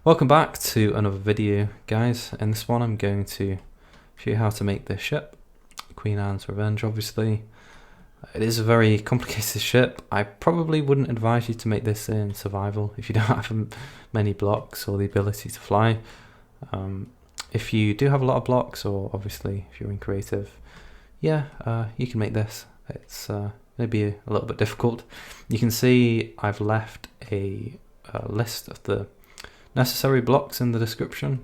Welcome back to another video, guys. In this one I'm going to show you how to make this ship, Queen Anne's Revenge. Obviously it is a very complicated ship. I probably wouldn't advise you to make this in survival if you don't have many blocks or the ability to fly. If you do have a lot of blocks, or obviously if you're in creative, you can make this. It's maybe a little bit difficult. You can see I've left a list of the necessary blocks in the description.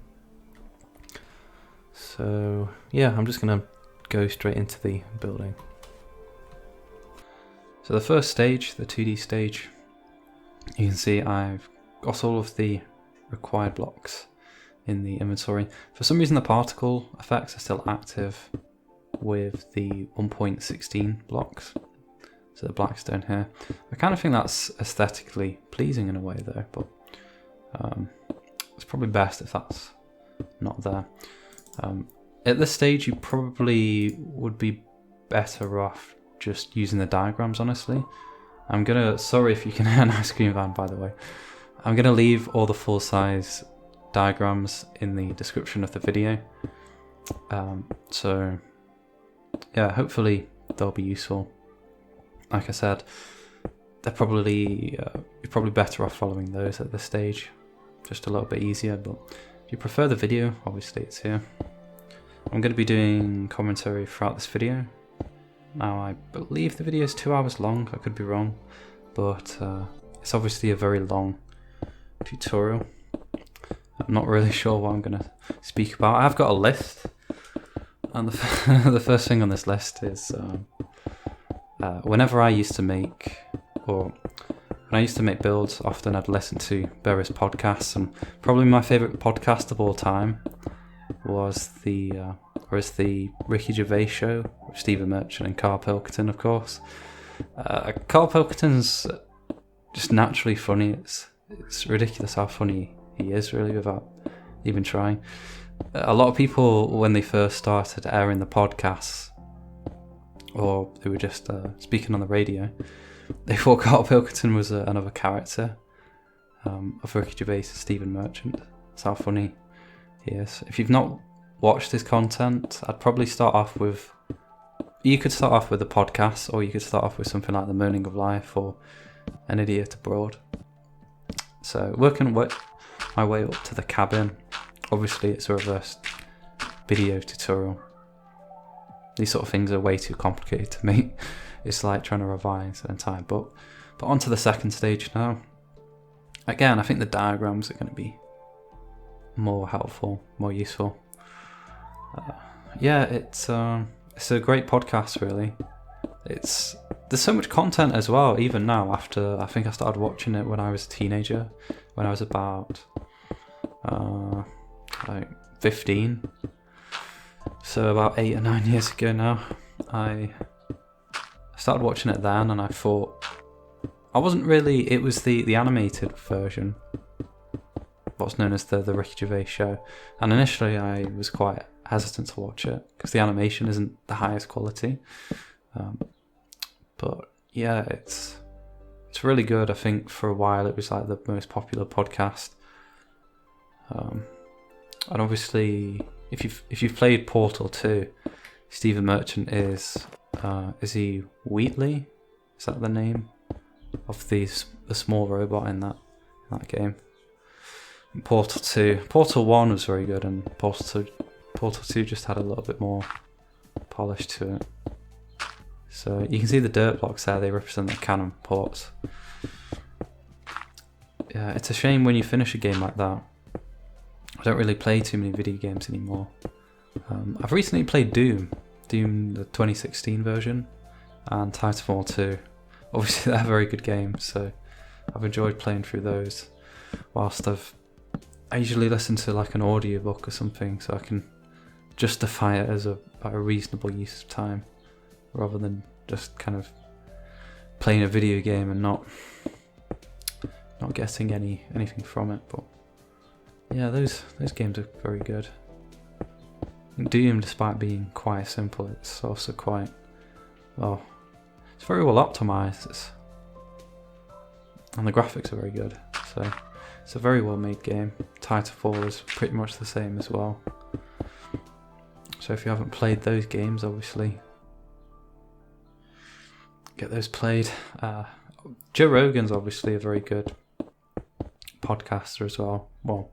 So yeah, I'm just gonna go straight into the building. So the first stage, the 2D stage, you can see I've got all of the required blocks in the inventory. For some reason the particle effects are still active with the 1.16 blocks, so the Blackstone here. I kind of think that's aesthetically pleasing in a way though, but it's probably best if that's not there. At this stage you probably would be better off just using the diagrams, honestly. Sorry if you can hear an ice cream van, by the way. I'm gonna leave all the full size diagrams in the description of the video. So yeah, hopefully they'll be useful. Like I said, they're probably you're probably better off following those at this stage, just a little bit easier. But if you prefer the video, obviously it's here. I'm going to be doing commentary throughout this video. Now I believe the video is 2 hours long, I could be wrong, but it's obviously a very long tutorial. I'm not really sure what I'm going to speak about. I've got a list, and the first thing on this list is whenever I used to make, when I used to make builds, often I'd listen to various podcasts, and probably my favourite podcast of all time was the Ricky Gervais show with Stephen Merchant and Carl Pilkington, of course. Carl Pilkington's just naturally funny. It's ridiculous how funny he is, really, without even trying. A lot of people, when they first started airing the podcasts, or they were just speaking on the radio, they thought Carl Pilkington was another character of Ricky Gervais and Stephen Merchant. That's how funny he is. If you've not watched his content, I'd probably start off with... You could start off with a podcast, or you could start off with something like The Moaning of Life or An Idiot Abroad. So working my way up to the cabin. Obviously it's a reversed video tutorial. These sort of things are way too complicated to me. It's like trying to revise an entire book. But on to the second stage now. Again, I think the diagrams are going to be more helpful, more useful. Yeah, it's a great podcast, really. There's so much content as well, even now, after I think I started watching it when I was a teenager, when I was about like 15. So about 8 or 9 years ago now. I started watching it then, and I thought, I wasn't really, it was the animated version, what's known as the Ricky Gervais show, and initially I was quite hesitant to watch it because the animation isn't the highest quality, but yeah, it's really good. I think for a while it was like the most popular podcast, and obviously if you've played Portal 2, Stephen Merchant is he Wheatley? Is that the name of the small robot in that game? Portal 2, Portal 1 was very good, and Portal 2 just had a little bit more polish to it. So you can see the dirt blocks there, they represent the cannon ports. Yeah, it's a shame when you finish a game like that. I don't really play too many video games anymore. I've recently played Doom the 2016 version, and Titanfall 2. Obviously they're very good games, so I've enjoyed playing through those. Whilst I usually listen to like an audiobook or something, so I can justify it as a reasonable use of time, rather than just kind of playing a video game and not getting anything from it. But yeah, those games are very good. Doom, despite being quite simple, it's also quite, well, it's very well optimized, and the graphics are very good. So It's a very well made game. Titanfall is pretty much the same as well. So if you haven't played those games, obviously get those played. Joe Rogan's obviously a very good podcaster as well. Well,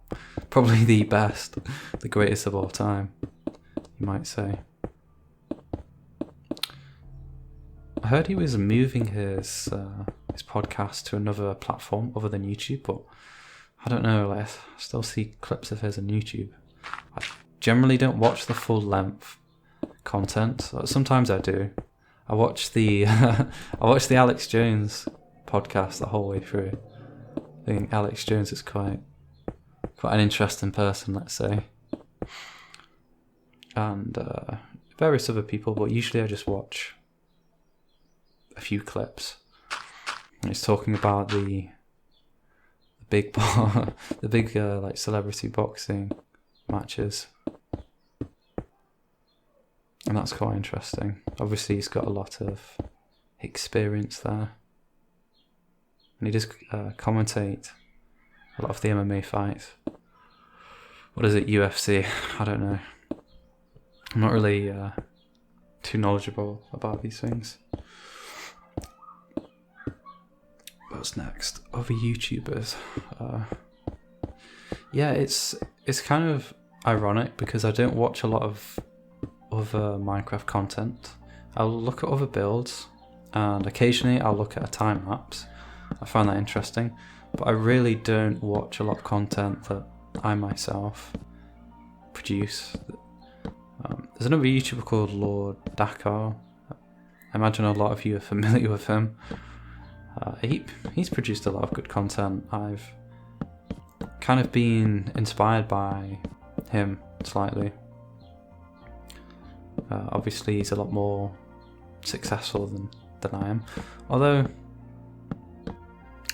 probably the best, the greatest of all time, you might say. I heard he was moving his podcast to another platform other than YouTube, but I don't know, like, I still see clips of his on YouTube. I generally don't watch the full length content. Sometimes I do. I watch the Alex Jones podcast the whole way through. I think Alex Jones is quite an interesting person, let's say. And various other people, but usually I just watch a few clips. And he's talking about the big like celebrity boxing matches, and that's quite interesting. Obviously he's got a lot of experience there, and he does commentate a lot of the MMA fights. What is it, UFC? I don't know. I'm not really too knowledgeable about these things. What's next? Other YouTubers. Yeah, it's kind of ironic because I don't watch a lot of other Minecraft content. I'll look at other builds, and occasionally I'll look at a time lapse. I find that interesting, but I really don't watch a lot of content that I myself produce. There's another YouTuber called Lord Dakar. I imagine a lot of you are familiar with him. He's produced a lot of good content. I've kind of been inspired by him slightly. Obviously he's a lot more successful than I am, although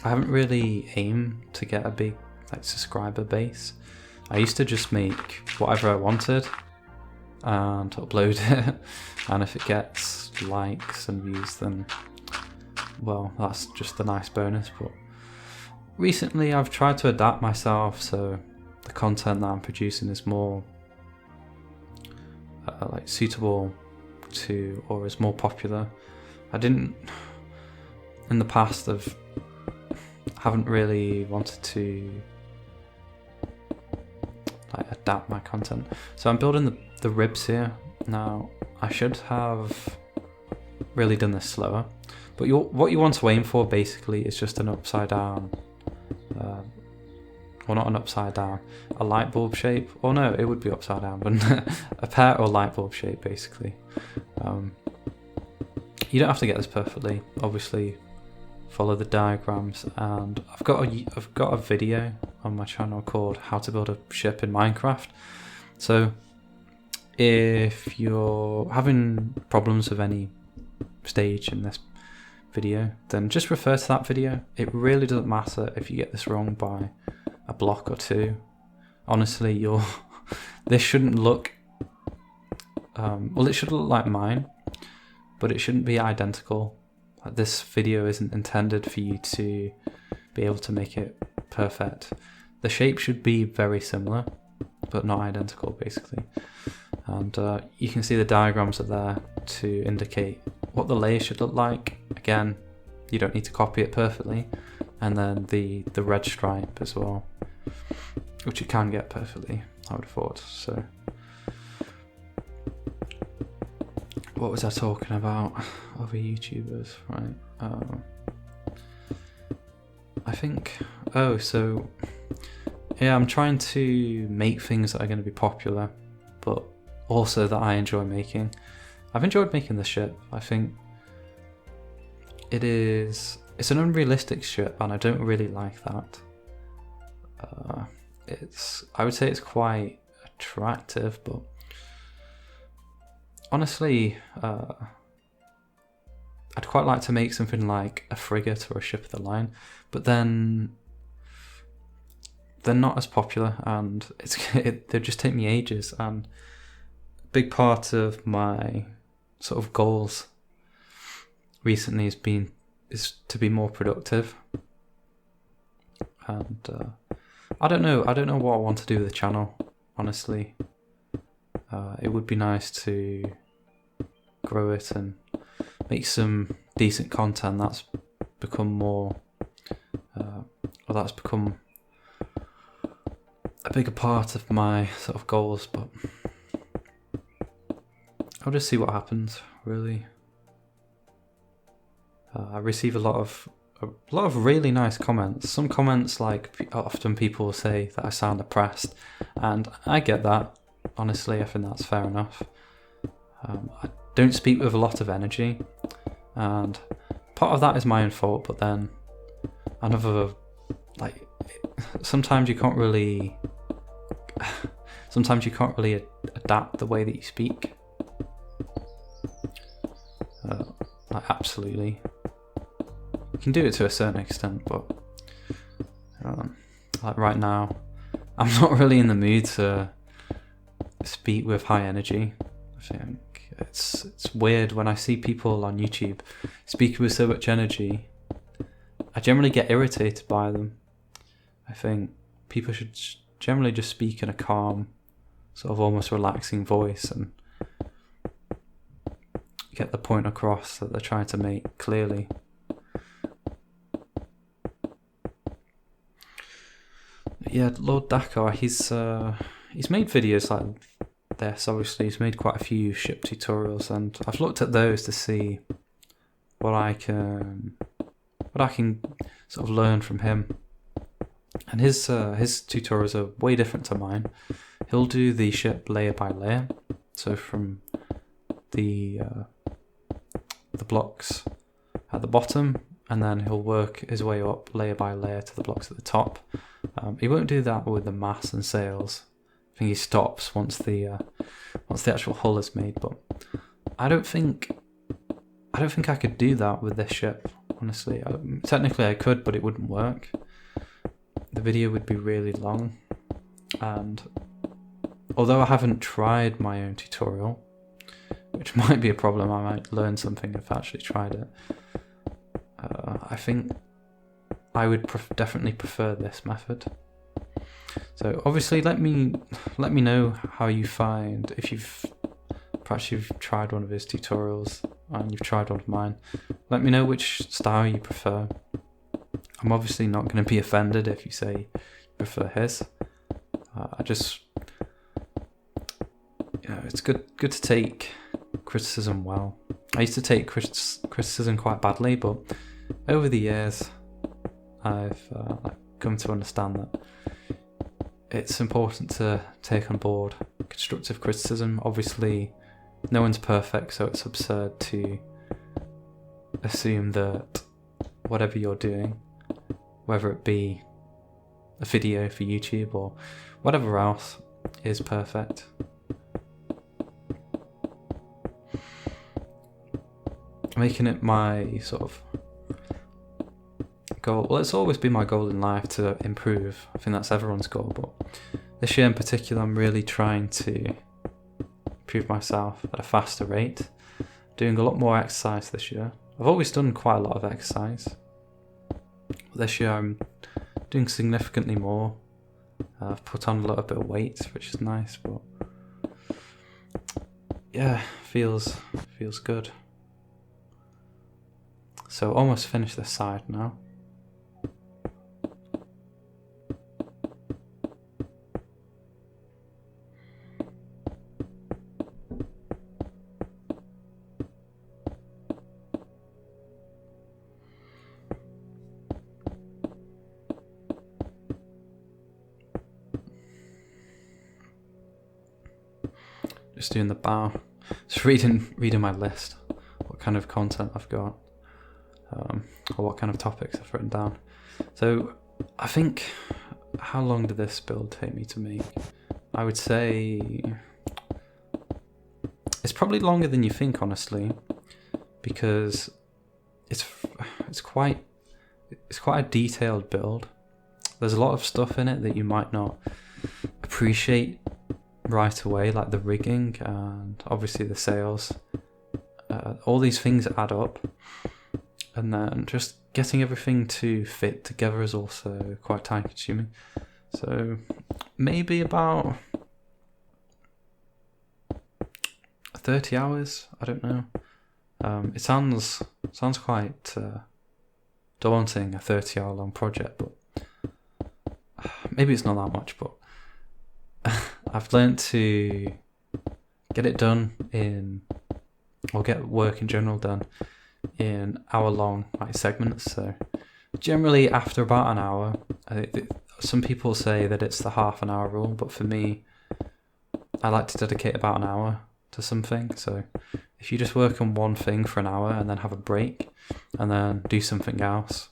I haven't really aimed to get a big subscriber base. I used to just make whatever I wanted and upload it, and if it gets likes and views, then well, that's just a nice bonus. But recently I've tried to adapt myself so the content that I'm producing is more suitable to, or is more popular. I didn't in the past haven't really wanted to adapt my content. So I'm building the ribs here. Now I should have really done this slower, but what you want to aim for basically is just an upside down, well, not an upside down, a light bulb shape, or no, it would be upside down, but a pear or light bulb shape basically. You don't have to get this perfectly, obviously follow the diagrams, and I've got a video on my channel called How to Build a Ship in Minecraft. So if you're having problems with any stage in this video, then just refer to that video. It really doesn't matter if you get this wrong by a block or two. Honestly, this shouldn't look well, it should look like mine, but it shouldn't be identical. This video isn't intended for you to be able to make it perfect. The shape should be very similar, but not identical, basically. And you can see the diagrams are there to indicate what the layer should look like. Again, you don't need to copy it perfectly. And then the red stripe as well, which you can get perfectly, I would have thought. So what was I talking about? Other YouTubers, right? I think, so yeah, I'm trying to make things that are going to be popular, but also that I enjoy making. I've enjoyed making the ship. I think it's an unrealistic ship, and I don't really like that. I would say it's quite attractive, but honestly, I'd quite like to make something like a frigate or a ship of the line, but then they're not as popular, and they just take me ages. And a big part of my sort of goals recently is to be more productive, and I don't know what I want to do with the channel, honestly. It would be nice to grow it and make some decent content. That's become more, that's become a bigger part of my sort of goals, but I'll just see what happens, really. I receive a lot of really nice comments. Some comments, like, often people say that I sound depressed, and I get that. Honestly, I think that's fair enough. I don't speak with a lot of energy, and part of that is my own fault, but then another, like, sometimes you can't really adapt the way that you speak. Like, absolutely. You can do it to a certain extent, but like right now, I'm not really in the mood to speak with high energy. I think it's weird when I see people on YouTube speaking with so much energy. I generally get irritated by them. I think people should generally just speak in a calm, sort of almost relaxing voice and get the point across that they're trying to make clearly. Yeah, Lord Dakar, he's made videos like this. Obviously, he's made quite a few ship tutorials, and I've looked at those to see what I can sort of learn from him. And his tutorials are way different to mine. He'll do the ship layer by layer, so from the blocks at the bottom, and then he'll work his way up layer by layer to the blocks at the top. He won't do that with the masts and sails. I think he stops once the actual hull is made. But I don't think I could do that with this ship. Honestly, technically I could, but it wouldn't work. The video would be really long, and although I haven't tried my own tutorial, which might be a problem, I might learn something if I actually tried it. I think I would definitely prefer this method. So obviously, let me know how you find, if you've tried one of his tutorials and you've tried one of mine. Let me know which style you prefer. I'm obviously not going to be offended if you say you prefer his. It's good to take criticism well. I used to take criticism quite badly, but over the years, I've come to understand that it's important to take on board constructive criticism. Obviously, no one's perfect, so it's absurd to assume that whatever you're doing, whether it be a video for YouTube or whatever else, is perfect. Making it my sort of goal. Well, it's always been my goal in life to improve. I think that's everyone's goal, but this year in particular, I'm really trying to improve myself at a faster rate. Doing a lot more exercise this year. I've always done quite a lot of exercise. But this year I'm doing significantly more. I've put on a little bit of weight, which is nice, but yeah, feels good. So almost finished this side now. Just doing the bow. Just reading my list. What kind of content I've got. Or what kind of topics I've written down. So I think, how long did this build take me to make? I would say it's probably longer than you think, honestly, because it's quite a detailed build. There's a lot of stuff in it that you might not appreciate right away, like the rigging and obviously the sails. All these things add up. And then just getting everything to fit together is also quite time consuming. So maybe about 30 hours. I don't know. It sounds quite daunting, a 30-hour long project, but maybe it's not that much. But I've learned to get it done or get work in general done in hour-long segments. So generally after about an hour, some people say that it's the half an hour rule, but for me, I like to dedicate about an hour to something. So if you just work on one thing for an hour and then have a break and then do something else,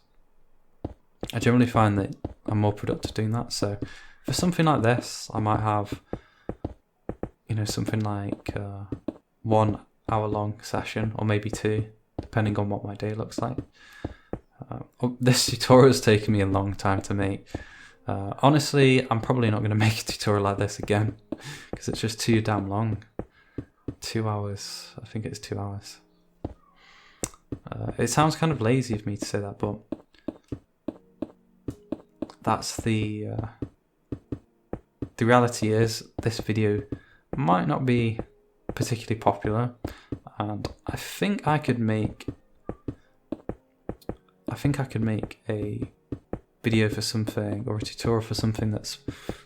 I generally find that I'm more productive doing that. So for something like this, I might have, something like 1 hour long session, or maybe 2, depending on what my day looks like. This tutorial has taken me a long time to make. Honestly, I'm probably not going to make a tutorial like this again because it's just too damn long. 2 hours. I think it's 2 hours. It sounds kind of lazy of me to say that, but that's the reality is this video might not be particularly popular, and I think I could make a video for something, or a tutorial for something that's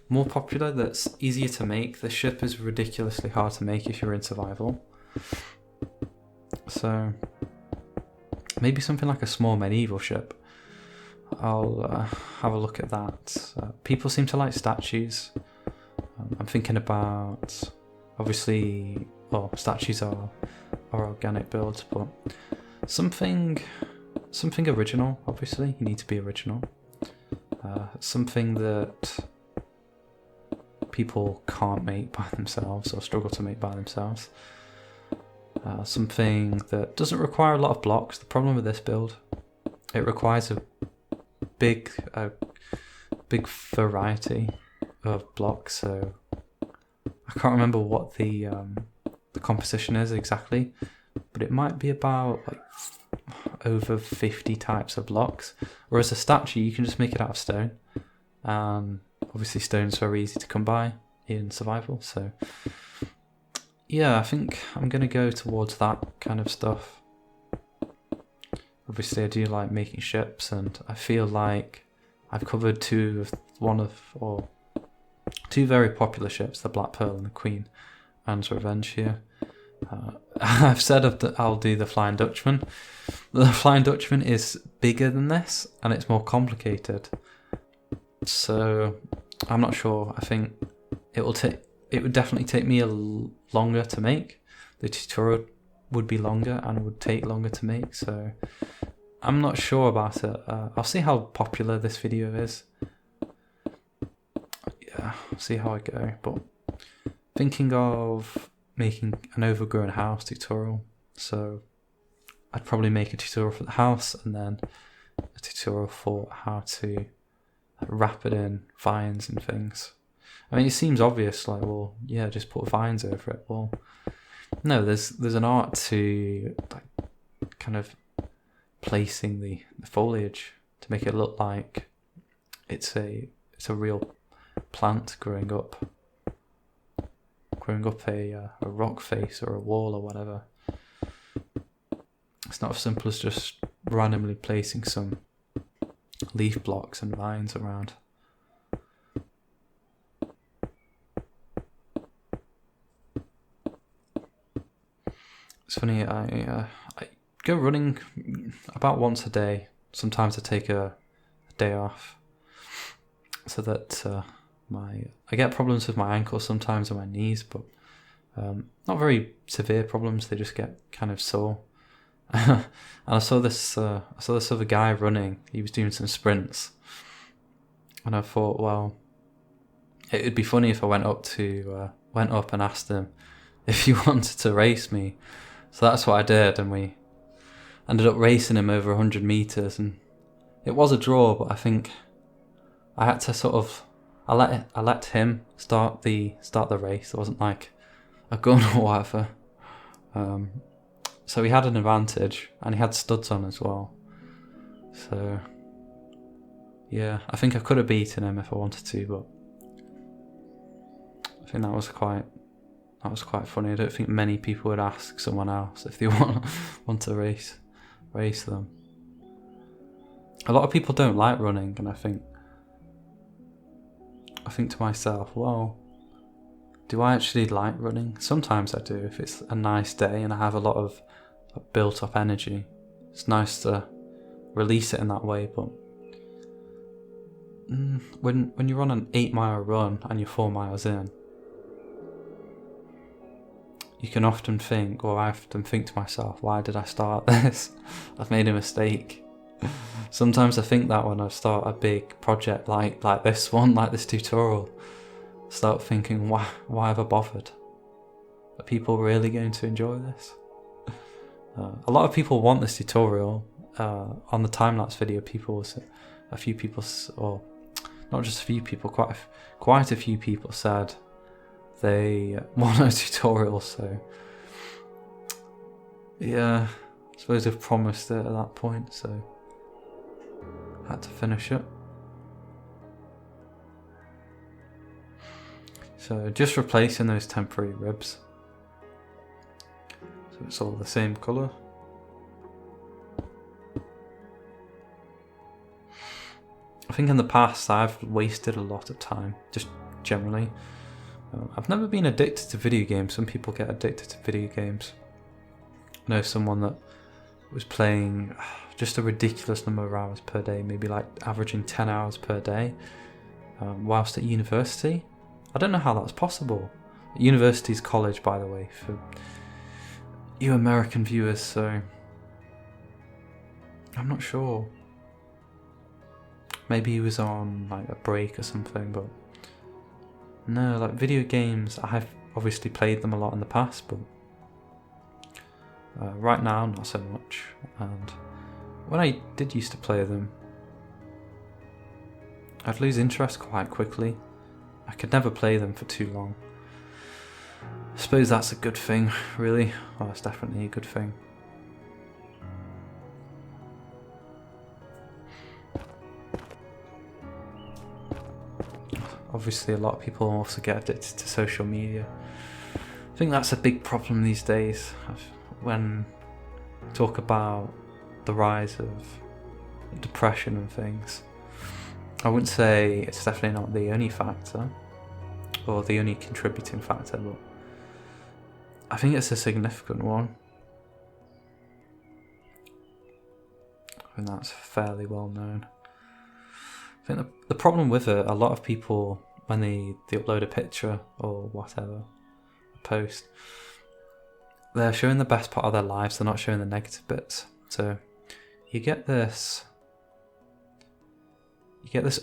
more popular, that's easier to make. The ship is ridiculously hard to make if you're in survival. So maybe something like a small medieval ship. I'll have a look at that. People seem to like statues. I'm thinking about, obviously, statues are organic builds, but something original. Obviously, you need to be original. Something that people can't make by themselves or struggle to make by themselves. Something that doesn't require a lot of blocks. The problem with this build, it requires a big variety of blocks. So I can't remember what the composition is exactly, but it might be about over 50 types of blocks. Whereas a statue, you can just make it out of stone, and obviously stone's very easy to come by in survival. So yeah, I think I'm gonna go towards that kind of stuff. Obviously I do like making ships, and I feel like I've covered two very popular ships, the Black Pearl and the Queen Anne's Revenge here. I've said that I'll do the Flying Dutchman. The Flying Dutchman is bigger than this, and it's more complicated. So I'm not sure. I think it would definitely take me longer to make. The tutorial would be longer and would take longer to make. So I'm not sure about it. I'll see how popular this video is. Yeah, see how I go. But thinking of making an overgrown house tutorial. So I'd probably make a tutorial for the house and then a tutorial for how to wrap it in vines and things. I mean, it seems obvious, just put vines over it. Well, no, there's an art to kind of placing the foliage to make it look like it's a real plant growing up a rock face or a wall or whatever. It's not as simple as just randomly placing some leaf blocks and vines around. It's funny, I go running about once a day. Sometimes I take a day off so that I get problems with my ankles sometimes and my knees, but not very severe problems. They just get kind of sore. And I saw this other guy running. He was doing some sprints, and I thought, well, it would be funny if I went up and asked him if he wanted to race me. So that's what I did, and we ended up racing him over 100 meters, and it was a draw. But I think I had to I let him start the race. It wasn't like a gun or whatever. So he had an advantage, and he had studs on as well. So yeah, I think I could have beaten him if I wanted to, but I think that was quite funny. I don't think many people would ask someone else if they want to race them. A lot of people don't like running, and I think to myself, well, do I actually like running? Sometimes I do, if it's a nice day and I have a lot of built up energy. It's nice to release it in that way, but when you're on an 8-mile run and you're 4 miles in, you can often think, or I often think to myself, why did I start this? I've made a mistake. Sometimes I think that when I start a big project like this one, like this tutorial, I start thinking, why have I bothered? Are people really going to enjoy this? A lot of people want this tutorial. On the time-lapse video, a few people, or not just a few people, quite a few people said they want a tutorial, so yeah, I suppose they've promised it at that point, so I had to finish it. So just replacing those temporary ribs, so it's all the same colour. I think in the past I've wasted a lot of time, just generally. I've never been addicted to video games. Some people get addicted to video games. I know someone that was playing just a ridiculous number of hours per day, maybe like averaging 10 hours per day, whilst at university. I don't know how that's possible. University's college, by the way, for you American viewers, so I'm not sure. Maybe he was on like a break or something, but no, like video games, I have obviously played them a lot in the past, but right now not so much. And when I did used to play them, I'd lose interest quite quickly. I could never play them for too long. I suppose that's a good thing, really. Well, it's definitely a good thing. Obviously, a lot of people also get addicted to social media. I think that's a big problem these days. When we talk about the rise of depression and things, I wouldn't say it's definitely not the only factor, or the only contributing factor, but I think it's a significant one. I think that's fairly well known. I think the problem with it, a lot of people, when they upload a picture or whatever, a post, they're showing the best part of their lives, they're not showing the negative bits. So you get this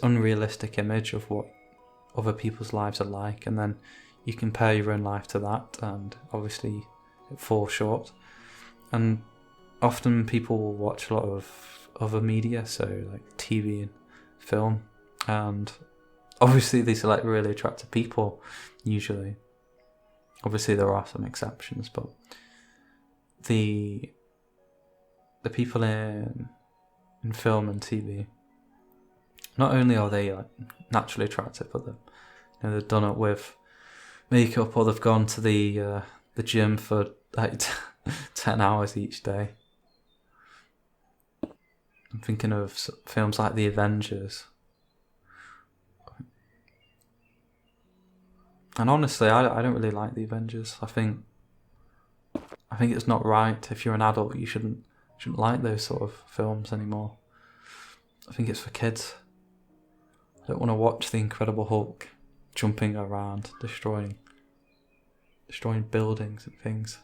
unrealistic image of what other people's lives are like, and then you compare your own life to that, and obviously it falls short. And often people will watch a lot of other media, so like TV and film, and obviously these are like really attractive people usually. Obviously there are some exceptions, but the people in film and TV, not only are they like naturally attractive, but they've done it with makeup, or they've gone to the gym for like 10 hours each day. I'm thinking of films like The Avengers. And honestly, I don't really like The Avengers. I think it's not right. If you're an adult, you shouldn't like those sort of films anymore. I think it's for kids. I don't want to watch The Incredible Hulk jumping around, destroying buildings and things.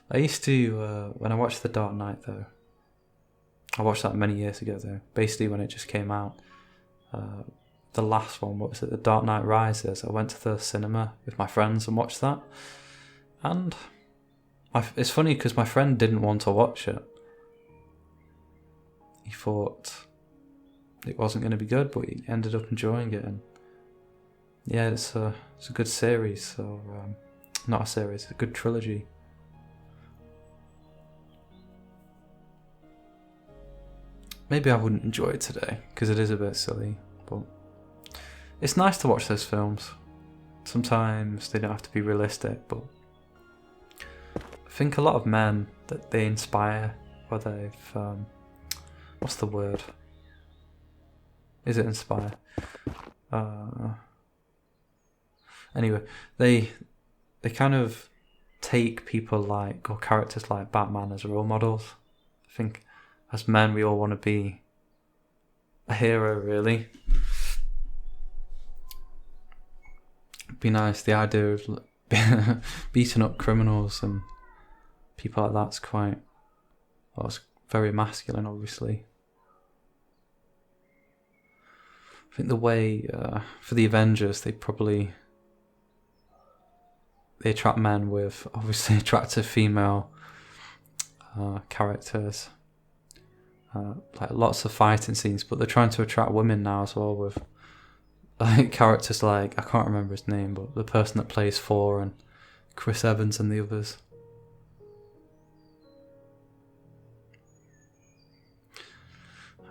I used to, when I watched The Dark Knight though, I watched that many years ago though, basically when it just came out. The last one, what was it, The Dark Knight Rises, I went to the cinema with my friends and watched that. And it's funny because my friend didn't want to watch it. He thought it wasn't going to be good, but he ended up enjoying it. And yeah, it's a good series, so not a series, a good trilogy. maybe I wouldn't enjoy it today because it is a bit silly, but it's nice to watch those films. Sometimes they don't have to be realistic, but I think a lot of men that they inspire, or they've what's the word? Is it inspire? Anyway, they kind of take people like, or characters like Batman as role models. I think as men we all want to be a hero, really. It'd be nice, the idea of beating up criminals and people like that's quite, well, it's very masculine, obviously. I think the way for the Avengers, they attract men with obviously attractive female characters, like lots of fighting scenes, but they're trying to attract women now as well with like characters like, I can't remember his name, but the person that plays Thor and Chris Evans and the others.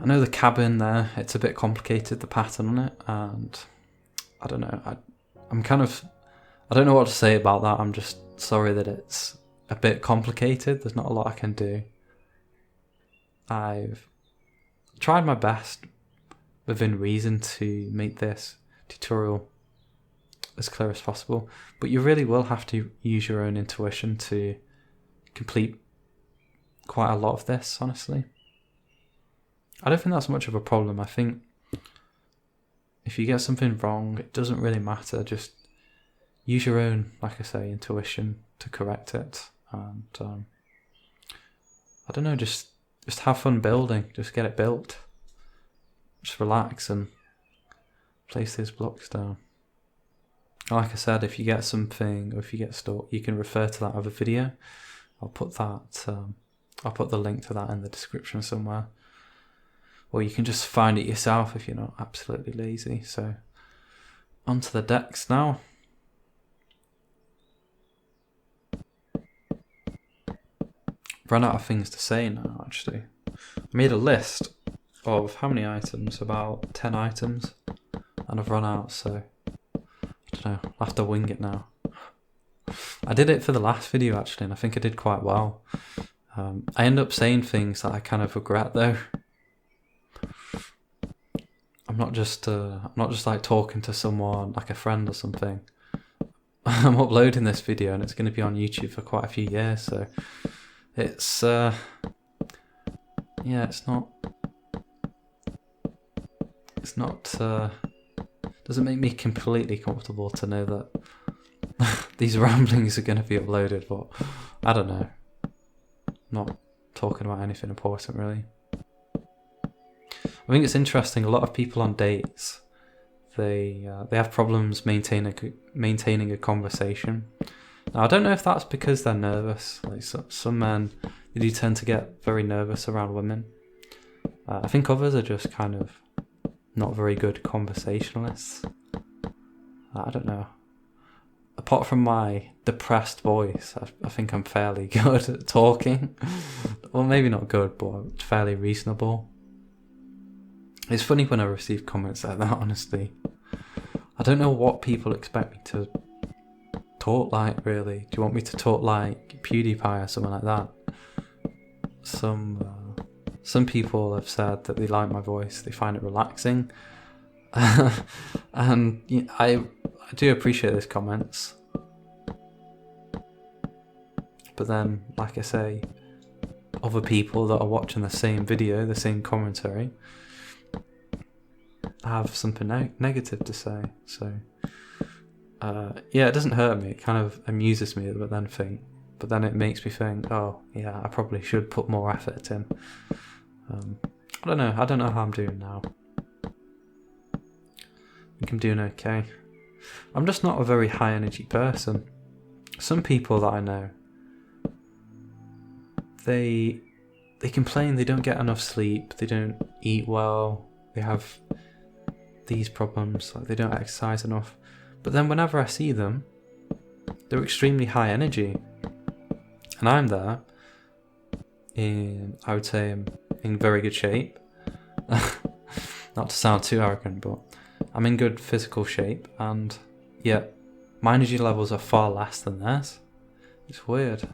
I know the cabin there, it's a bit complicated, the pattern on it, and I don't know, I don't know what to say about that. I'm just sorry that it's a bit complicated. There's not a lot I can do. I've tried my best within reason to make this tutorial as clear as possible, but you really will have to use your own intuition to complete quite a lot of this, honestly. I don't think that's much of a problem. I think if you get something wrong, it doesn't really matter. Just use your own, like I say, intuition to correct it. And I don't know, just have fun building. Just get it built. Just relax and place these blocks down. Like I said, if you get something or if you get stuck, you can refer to that other video. I'll put the link to that in the description somewhere. Or you can just find it yourself if you're not absolutely lazy. So, onto the decks now. Run out of things to say now, actually. I made a list of how many items, about 10 items, and I've run out, so I don't know, I'll have to wing it now. I did it for the last video, actually, and I think I did quite well. I end up saying things that I kind of regret, though. I'm not just like talking to someone, like a friend or something. I'm uploading this video and it's going to be on YouTube for quite a few years, so it's yeah, it's not doesn't make me completely comfortable to know that these ramblings are going to be uploaded, but I don't know. I'm not talking about anything important, really. I think it's interesting. A lot of people on dates, they have problems maintaining a conversation. Now, I don't know if that's because they're nervous. Like some men, they do tend to get very nervous around women. I think others are just kind of not very good conversationalists. I don't know. Apart from my depressed voice, I think I'm fairly good at talking. Well, maybe not good, but fairly reasonable. It's funny when I receive comments like that, honestly. I don't know what people expect me to talk like, really. Do you want me to talk like PewDiePie or something like that? Some people have said that they like my voice, they find it relaxing. And yeah, I do appreciate those comments. But then, like I say, other people that are watching the same video, the same commentary, have something negative to say. So yeah, it doesn't hurt me, it kind of amuses me, but then it makes me think, oh yeah, I probably should put more effort in. I don't know how I'm doing now. I think I'm doing okay. I'm just not a very high energy person. Some people that I know, they complain they don't get enough sleep, they don't eat well, they have these problems, like they don't exercise enough. But then whenever I see them, they're extremely high energy. And I'm there I would say I'm in very good shape. Not to sound too arrogant, but I'm in good physical shape, and yet my energy levels are far less than theirs. It's weird.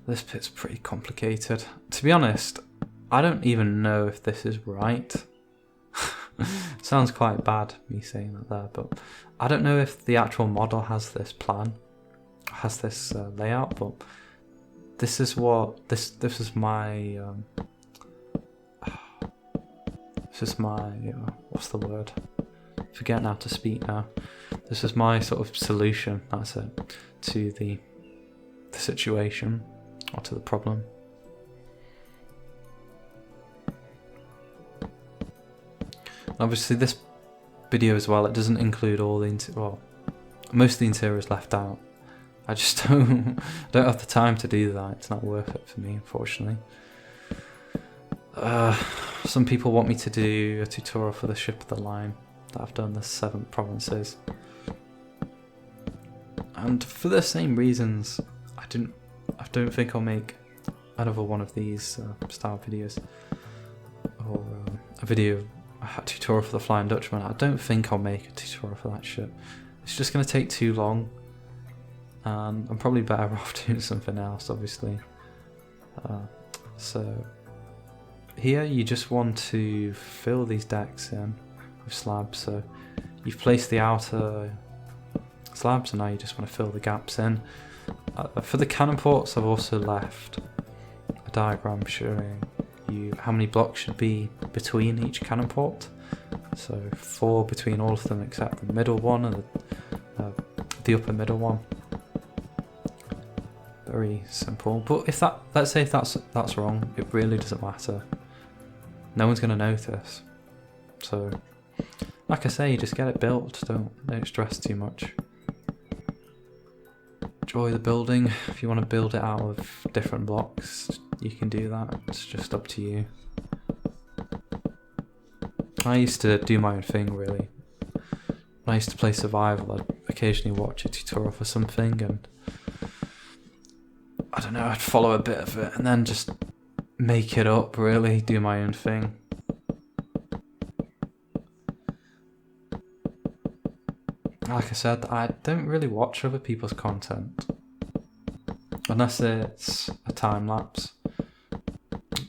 This pit's pretty complicated. To be honest, I don't even know if this is right. Sounds quite bad, me saying that there, but I don't know if the actual model has this plan, has this layout, but this is what, this is my, what's the word? Forgetting how to speak now. This is my sort of solution, that's it, to the situation. Or to the problem. Obviously this video as well, it doesn't include all the most of the interior is left out. I just don't have the time to do that. It's not worth it for me, unfortunately. Some people want me to do a tutorial for the ship of the line that I've done the 7 provinces, and for the same reasons I don't think I'll make another one of these style videos, or a tutorial for the Flying Dutchman. I don't think I'll make a tutorial for that shit. It's just going to take too long, and I'm probably better off doing something else, obviously. So here you just want to fill these decks in with slabs. So you've placed the outer slabs, and now you just want to fill the gaps in. For the cannon ports, I've also left a diagram showing you how many blocks should be between each cannon port. So 4 between all of them except the middle one and the upper middle one. Very simple. But if let's say if that's wrong, it really doesn't matter. No one's going to notice. So, like I say, just get it built. Don't stress too much. Enjoy the building. If you want to build it out of different blocks, you can do that. It's just up to you. I used to do my own thing, really. When I used to play survival, I'd occasionally watch a tutorial for something, and I don't know, I'd follow a bit of it and then just make it up, really, do my own thing. Like I said, I don't really watch other people's content. Unless it's a time lapse.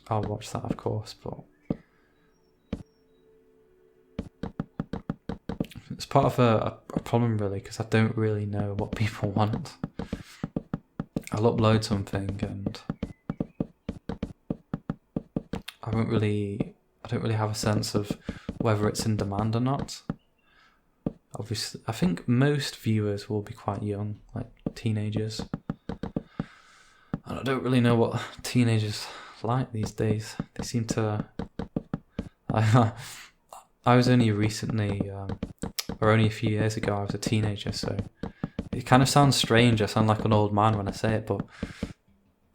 I'll watch that, of course, but it's part of a problem, really, because I don't really know what people want. I'll upload something and I don't really have a sense of whether it's in demand or not. Obviously, I think most viewers will be quite young, like teenagers. And I don't really know what teenagers like these days. They seem to... I was only recently, or only a few years ago, I was a teenager, so it kind of sounds strange. I sound like an old man when I say it, but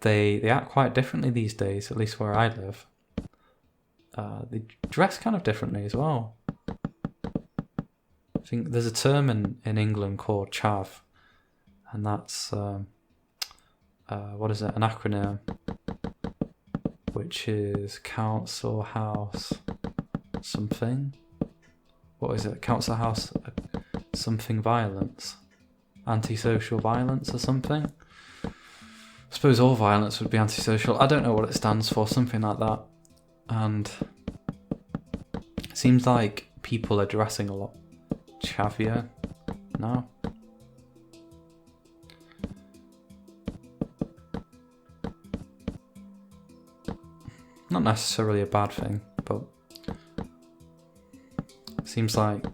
they act quite differently these days, at least where I live. They dress kind of differently as well. I think there's a term in England called chav, and that's what is it? An acronym, which is council house something. What is it? Council house something violence, antisocial violence or something. I suppose all violence would be antisocial. I don't know what it stands for, something like that. And it seems like people are dressing a lot chavier now. Not necessarily a bad thing, but it seems like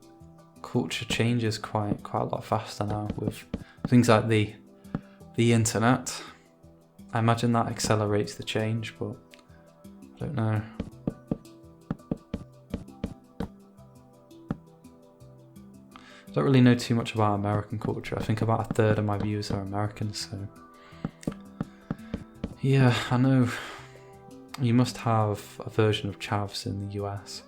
culture changes quite a lot faster now with things like the internet. I imagine that accelerates the change, but I don't know. I don't really know too much about American culture. I think about a third of my viewers are American, so yeah, I know you must have a version of chavs in the US.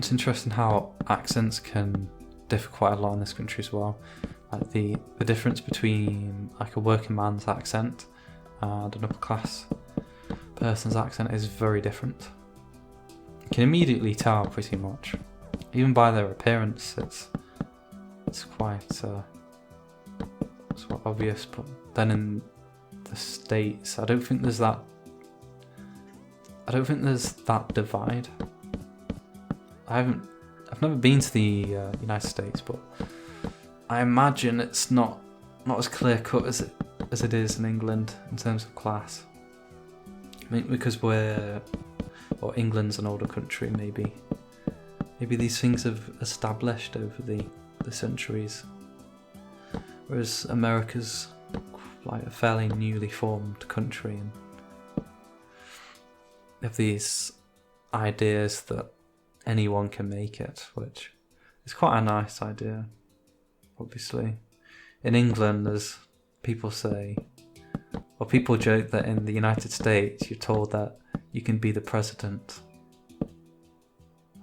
It's interesting how accents can differ quite a lot in this country as well. Like the difference between like a working man's accent and an upper class person's accent is very different. You can immediately tell pretty much, even by their appearance. It's quite obvious. But then in the States, I don't think there's that divide. I've never been to the United States, but I imagine it's not as clear cut as it is in England in terms of class. I mean, because England's an older country, maybe these things have established over the centuries, whereas America's like a fairly newly formed country, and they have these ideas that anyone can make it, which is quite a nice idea. Obviously, in England, as people say, or people joke that in the United States, you're told that you can be the president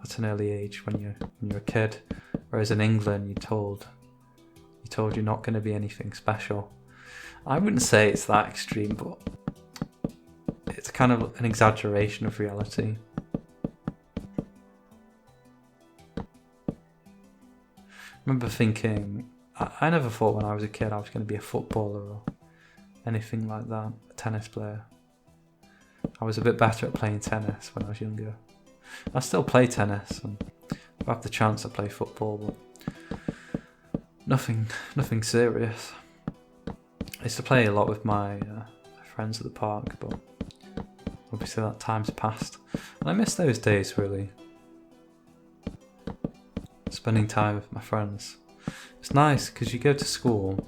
at an early age when you're a kid, whereas in England, you're told you're not going to be anything special. I wouldn't say it's that extreme, but it's kind of an exaggeration of reality. I remember thinking, I never thought when I was a kid I was going to be a footballer or anything like that, a tennis player. I was a bit better at playing tennis when I was younger. I still play tennis, and if I have the chance to play football, but nothing serious. I used to play a lot with my friends at the park, but obviously that time's passed, and I miss those days really. Spending time with my friends. It's nice because you go to school.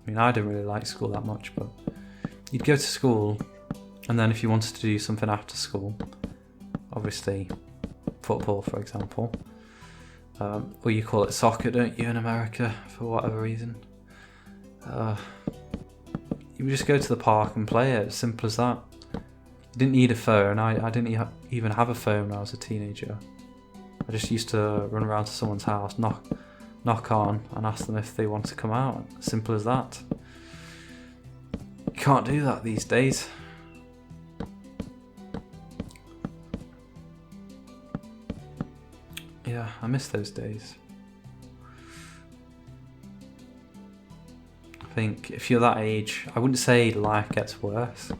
I mean, I didn't really like school that much, but you'd go to school, and then if you wanted to do something after school, obviously football, for example, or you call it soccer, don't you, in America, for whatever reason, you would just go to the park and play it. As simple as that. You didn't need a phone. I didn't even have a phone when I was a teenager. I just used to run around to someone's house, knock on, and ask them if they want to come out. Simple as that. You can't do that these days. Yeah, I miss those days. I think if you're that age, I wouldn't say life gets worse.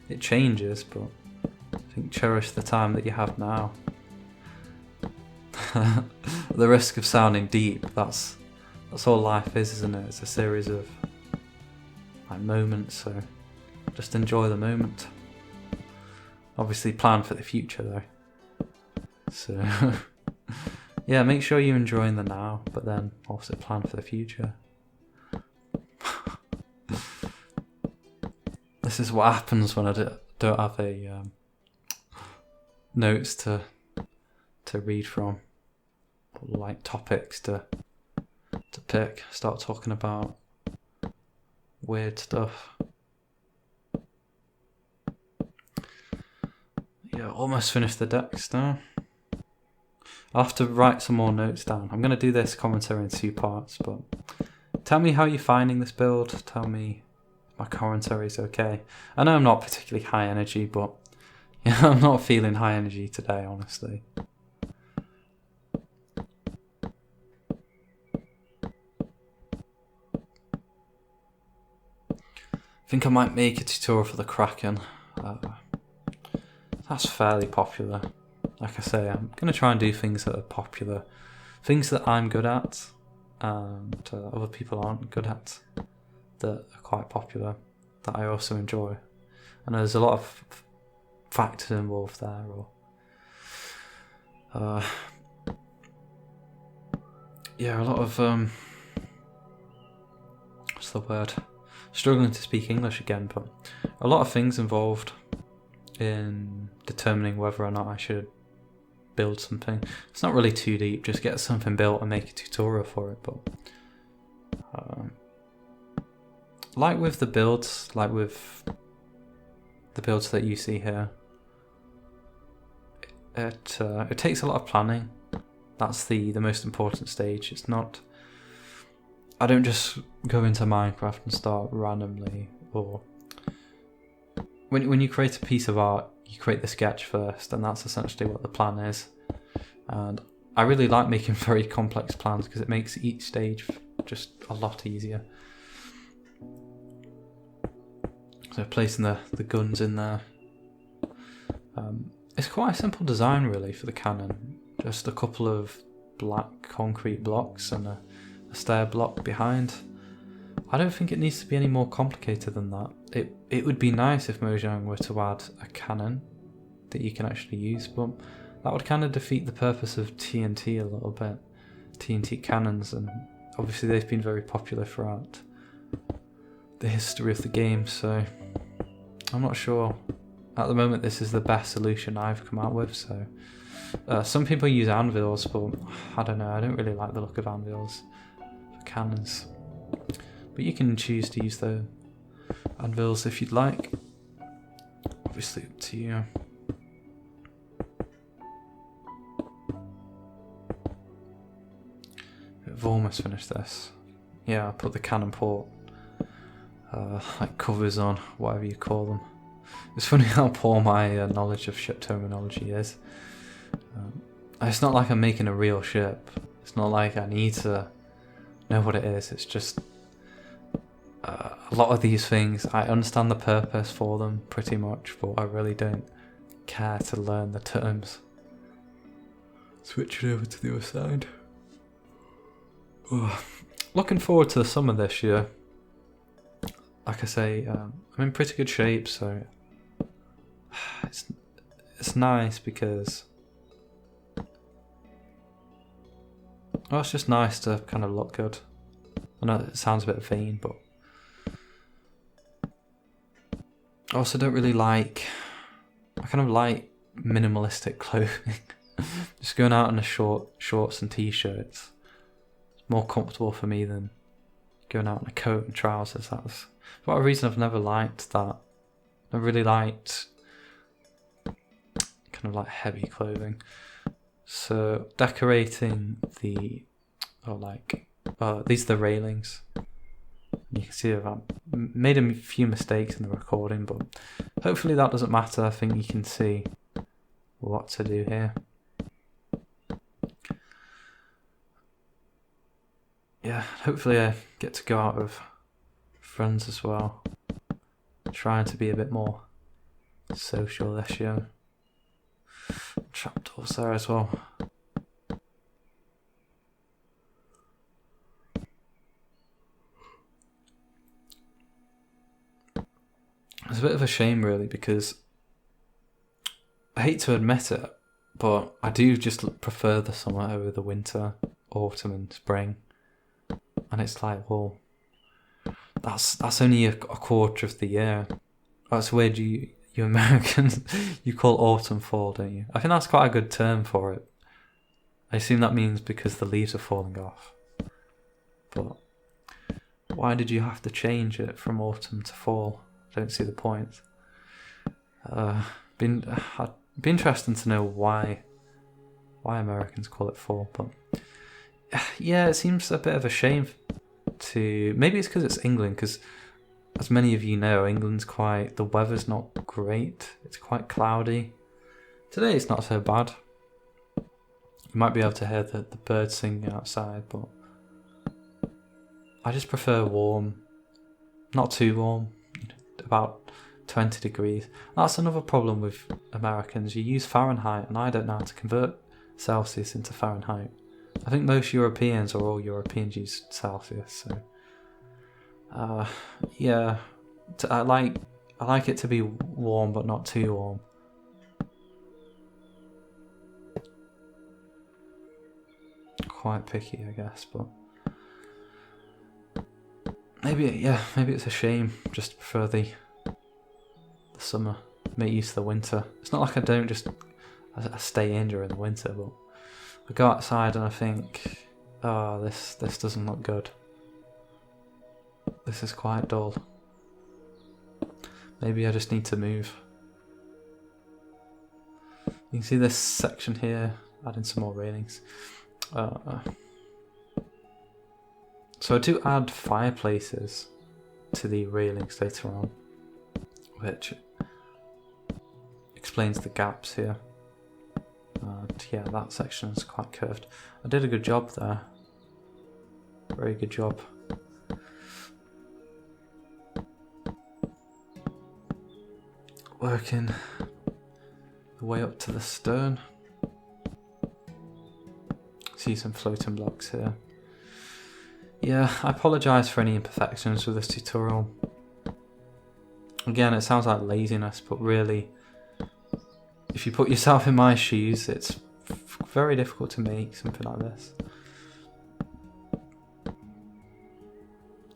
It changes, but I think cherish the time that you have now. The risk of sounding deep, that's all life is, isn't it? It's a series of like moments, so just enjoy the moment. Obviously plan for the future though. So yeah, make sure you're enjoying the now, but then also plan for the future. This is what happens when I don't have a notes to read from, or like topics to pick. Start talking about weird stuff. Yeah, almost finished the decks now. I'll have to write some more notes down. I'm going to do this commentary in 2 parts, but tell me how you're finding this build. Tell me if my commentary is okay. I know I'm not particularly high energy, but yeah, I'm not feeling high energy today, honestly. I think I might make a tutorial for the Kraken. That's fairly popular. Like I say, I'm going to try and do things that are popular. Things that I'm good at and other people aren't good at, that are quite popular, that I also enjoy. And there's a lot of factors involved there, or yeah, a lot of what's the word? Struggling to speak English again, but a lot of things involved in determining whether or not I should build something. It's not really too deep, just get something built and make a tutorial for it, but like with the builds that you see here, it takes a lot of planning. That's the most important stage. It's not. I don't just go into Minecraft and start randomly. Or when you create a piece of art, you create the sketch first, and that's essentially what the plan is. And I really like making very complex plans because it makes each stage just a lot easier. So placing the guns in there. It's quite a simple design really for the cannon. Just a couple of black concrete blocks and a stair block behind. I don't think it needs to be any more complicated than that. It would be nice if Mojang were to add a cannon that you can actually use, but that would kind of defeat the purpose of TNT a little bit. TNT cannons, and obviously they've been very popular throughout the history of the game, so I'm not sure. At the moment this is the best solution I've come out with, so some people use anvils, but I don't know, I don't really like the look of anvils for cannons. But you can choose to use the anvils if you'd like. Obviously up to you. I've almost finished this. Yeah, I put the cannon port like covers on, whatever you call them. It's funny how poor my knowledge of ship terminology is. It's not like I'm making a real ship. It's not like I need to know what it is. It's just a lot of these things, I understand the purpose for them pretty much, but I really don't care to learn the terms. Switch it over to the other side. Looking forward to the summer this year. Like I say, I'm in pretty good shape, so it's nice because it's just nice to kind of look good. I know it sounds a bit vain, but I also don't really like. I kind of like minimalistic clothing. Just going out in a shorts and t-shirts. It's more comfortable for me than going out in a coat and trousers. That's for a reason I've never liked that. I really liked kind of like heavy clothing. So decorating these are the railings. You can see I've made a few mistakes in the recording, but hopefully that doesn't matter. I think you can see what to do here. Yeah, hopefully I get to go out with friends as well. Trying to be a bit more social this year. Trapdoors there as well. It's a bit of a shame really, because I hate to admit it, but I do just prefer the summer over the winter, autumn and spring. And it's like, well, that's only a quarter of the year. That's weird, you Americans, you call autumn fall, don't you? I think that's quite a good term for it. I assume that means because the leaves are falling off. But why did you have to change it from autumn to fall? I don't see the point. It'd be interesting to know why Americans call it fall, but yeah, it seems a bit of a shame to. Maybe it's because it's England, because as many of you know, England's the weather's not great. It's quite cloudy. Today it's not so bad. You might be able to hear the birds singing outside, but I just prefer warm, not too warm, about 20 degrees. That's another problem with Americans. You use Fahrenheit, and I don't know how to convert Celsius into Fahrenheit. I think most Europeans, or all Europeans, use Celsius. So, yeah, I like it to be warm, but not too warm. Quite picky, I guess, but maybe it's a shame. Just prefer the summer. Make use of the winter. It's not like I stay in during the winter, but I go outside and I think, oh, this doesn't look good. This is quite dull. Maybe I just need to move. You can see this section here, adding some more railings. So I do add fireplaces to the railings later on, which explains the gaps here. And yeah, that section is quite curved. I did a good job there. Very good job. Working the way up to the stern. See some floating blocks here. Yeah, I apologise for any imperfections with this tutorial. Again, it sounds like laziness, but really, if you put yourself in my shoes, it's very difficult to make something like this.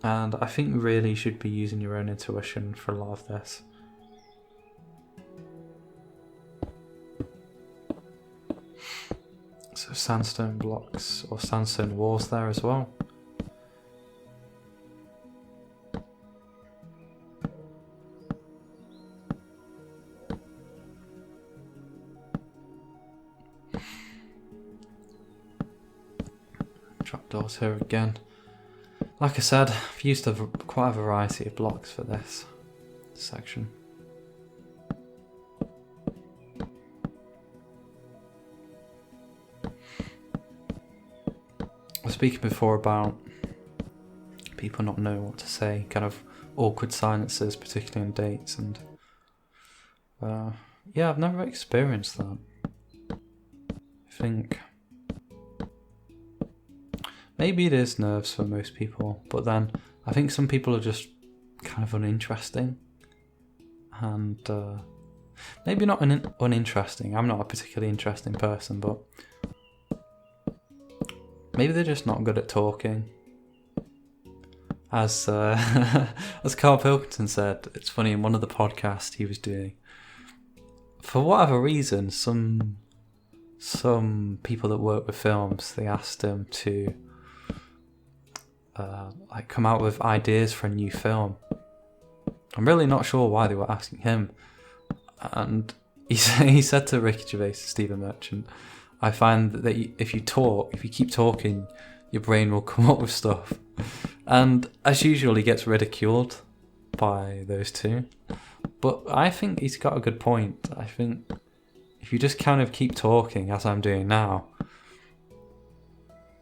And I think really you should be using your own intuition for a lot of this. So sandstone blocks or sandstone walls there as well. Trapdoors here again. Like I said, I've used quite a variety of blocks for this section. I was speaking before about people not knowing what to say, kind of awkward silences, particularly on dates, and yeah, I've never experienced that. I think maybe it is nerves for most people, but then I think some people are just kind of uninteresting, and maybe not uninteresting. I'm not a particularly interesting person, but maybe they're just not good at talking. As as Carl Pilkington said, it's funny, in one of the podcasts he was doing, for whatever reason, some people that work with films, they asked him to like come out with ideas for a new film. I'm really not sure why they were asking him, and he said to Ricky Gervais and Stephen Merchant, I find that if you keep talking, your brain will come up with stuff. And as usual, he gets ridiculed by those two. But I think he's got a good point. I think if you just kind of keep talking, as I'm doing now,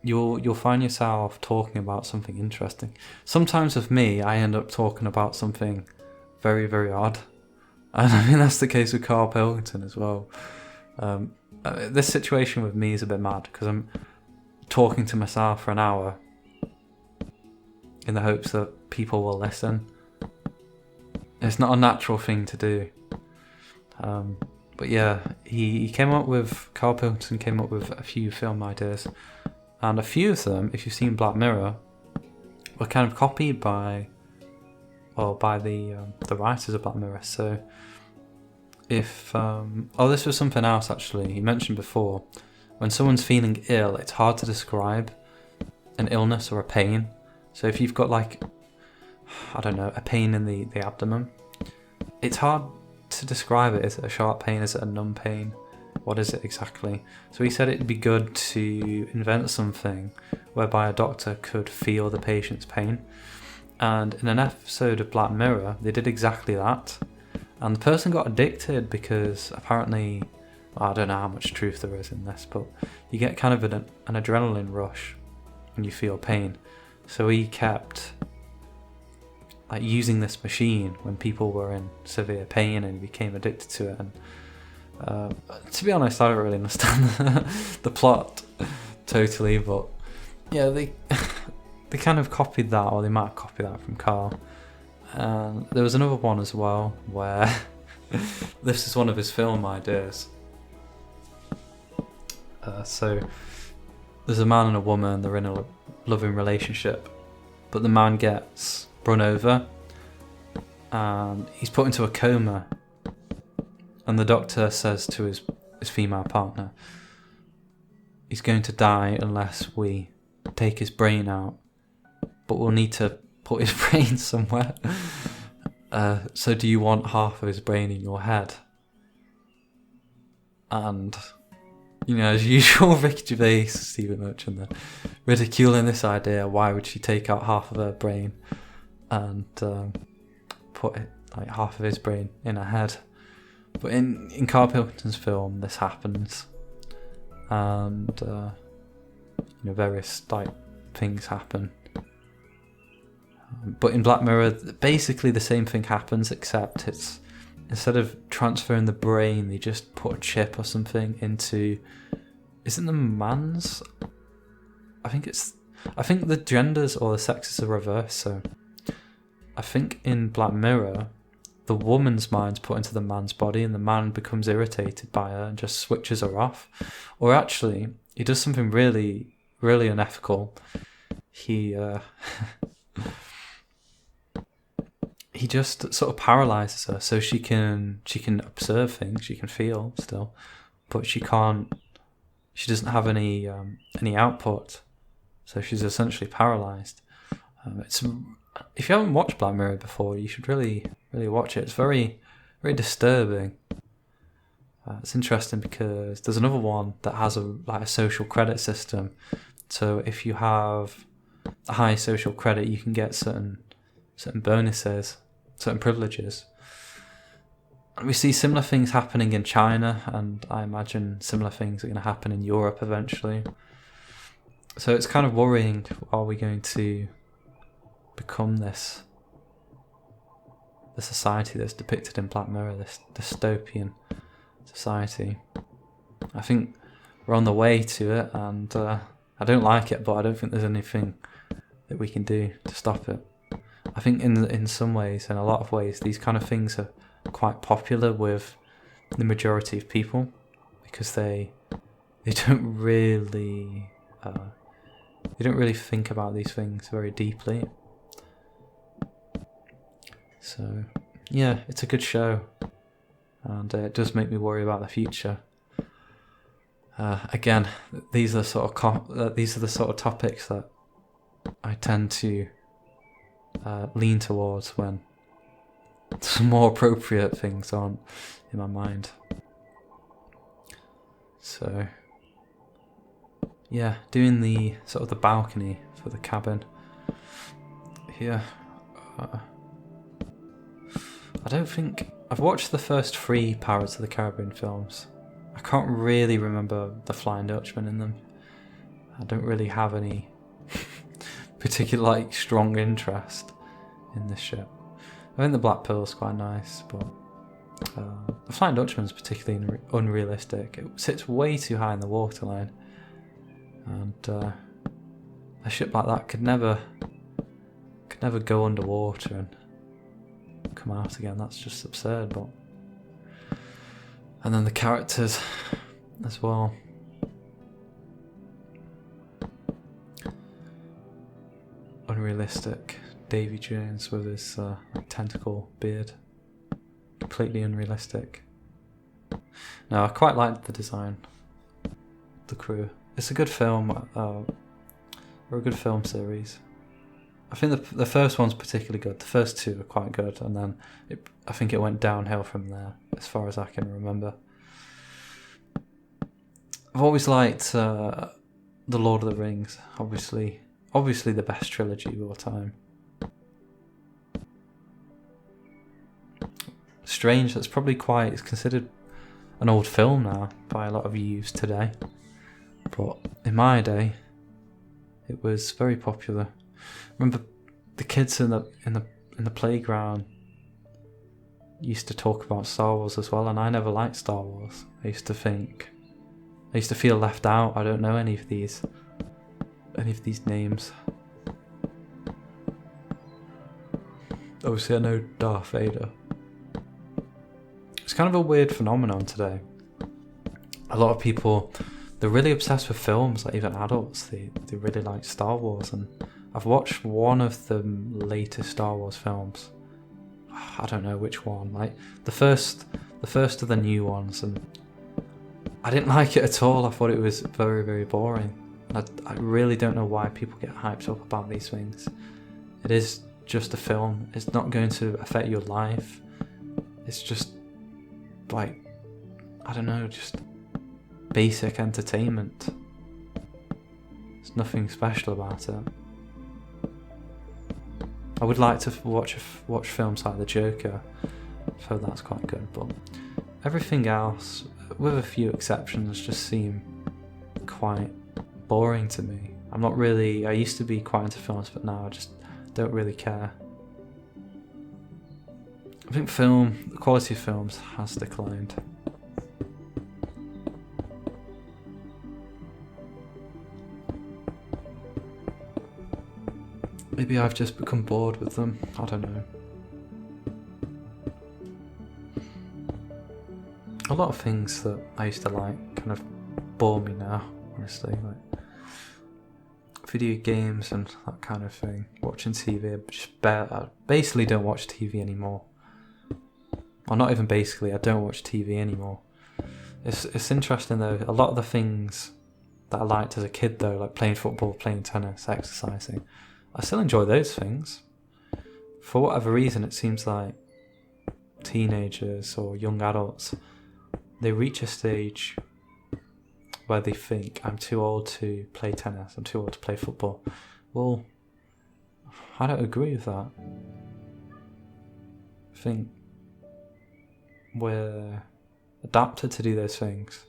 you'll find yourself talking about something interesting. Sometimes with me, I end up talking about something very, very odd. And I mean, that's the case with Carl Pilkington as well. This situation with me is a bit mad because I'm talking to myself for an hour in the hopes that people will listen. It's not a natural thing to do. But yeah, Carl Pilkington came up with a few film ideas, and a few of them, if you've seen Black Mirror, were kind of copied by the writers of Black Mirror. So if this was something else actually. He mentioned before, when someone's feeling ill, it's hard to describe an illness or a pain. So if you've got like, I don't know, a pain in the abdomen, it's hard to describe it. Is it a sharp pain? Is it a numb pain? What is it exactly? So he said it'd be good to invent something whereby a doctor could feel the patient's pain. And in an episode of Black Mirror, they did exactly that. And the person got addicted because apparently, I don't know how much truth there is in this, but you get kind of an adrenaline rush when you feel pain. So he kept like using this machine when people were in severe pain, and he became addicted to it. And to be honest, I don't really understand the plot totally, but yeah, they kind of copied that, or they might have copied that from Carl. And there was another one as well where this is one of his film ideas. So there's a man and a woman, they're in a loving relationship, but the man gets run over and he's put into a coma, and the doctor says to his female partner, he's going to die unless we take his brain out, but we'll need to put his brain somewhere. So do you want half of his brain in your head? And, you know, as usual, Ricky Gervais, Stephen Merchant, they're ridiculing this idea. Why would she take out half of her brain and put it, like, half of his brain in her head? But in Carl Pilkington's film, this happens, and you know, various like things happen. But in Black Mirror, basically the same thing happens, except it's instead of transferring the brain, they just put a chip or something into. Isn't the man's? I think the genders or the sexes are reversed. So I think in Black Mirror, the woman's mind's put into the man's body, and the man becomes irritated by her and just switches her off. Or actually, he does something really, really unethical. He he just sort of paralyzes her, so she can observe things, she can feel still, but she doesn't have any output, so she's essentially paralyzed. If you haven't watched Black Mirror before, you should really watch it. It's very, very disturbing. It's interesting because there's another one that has a social credit system. So if you have a high social credit, you can get certain bonuses, certain privileges. And we see similar things happening in China, and I imagine similar things are going to happen in Europe eventually. So it's kind of worrying. Are we going to become this the society that's depicted in Black Mirror, this dystopian society? I think we're on the way to it, and I don't like it, but I don't think there's anything that we can do to stop it. I think in some ways, in a lot of ways, these kind of things are quite popular with the majority of people because they don't really think about these things very deeply. So yeah, it's a good show, and it does make me worry about the future. Again, these are the sort of topics that I tend to lean towards when some more appropriate things aren't in my mind. So yeah, doing the sort of the balcony for the cabin here. I don't think I've watched the first 3 Pirates of the Caribbean films. I can't really remember the Flying Dutchman in them. I don't really have any particular strong interest in this ship. I think the Black Pearl's quite nice, but the Flying Dutchman's particularly unrealistic. It sits way too high in the waterline, and a ship like that could never go underwater and come out again. That's just absurd. But and then the characters as well. Unrealistic. Davy Jones with his tentacle beard. Completely unrealistic. No, I quite liked the design. The crew. It's a good film, or a good film series. I think the first one's particularly good. The first 2 are quite good, and then I think it went downhill from there, as far as I can remember. I've always liked The Lord of the Rings. Obviously the best trilogy of all time. Strange, that's probably it's considered an old film now by a lot of youths today. But in my day, it was very popular. Remember, the kids in the playground used to talk about Star Wars as well, and I never liked Star Wars. I used to feel left out. I don't know any of these names. Obviously, I know Darth Vader. It's kind of a weird phenomenon today. A lot of people, they're really obsessed with films, like even adults. They really like Star Wars, and I've watched one of the latest Star Wars films. I don't know which one, like the first of the new ones, and I didn't like it at all. I thought it was very, very boring. I really don't know why people get hyped up about these things. It is just a film. It's not going to affect your life. It's just I don't know, just basic entertainment. There's nothing special about it. I would like to watch films like The Joker, so that's quite good, but everything else, with a few exceptions, just seem quite boring to me. I used to be quite into films, but now I just don't really care. I think the quality of films has declined. Maybe I've just become bored with them, I don't know. A lot of things that I used to like kind of bore me now, honestly, like video games and that kind of thing. Watching TV, I basically don't watch TV anymore. Or not even basically, I don't watch TV anymore. It's interesting though, a lot of the things that I liked as a kid though, like playing football, playing tennis, exercising, I still enjoy those things. For whatever reason, it seems like teenagers or young adults, they reach a stage where they think, I'm too old to play tennis, I'm too old to play football. Well, I don't agree with that. I think we're adapted to do those things.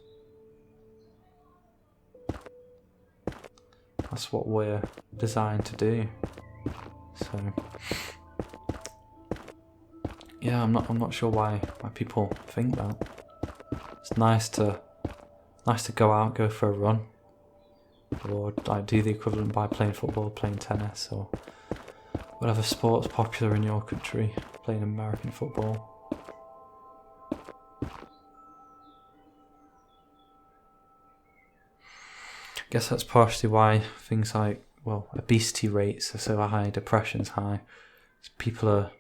That's what we're designed to do. So yeah, I'm not sure why people think that. It's nice to go out, go for a run, or like do the equivalent by playing football, playing tennis, or whatever sport's popular in your country, playing American football. I guess that's partially why things like, obesity rates are so high, depression's high. People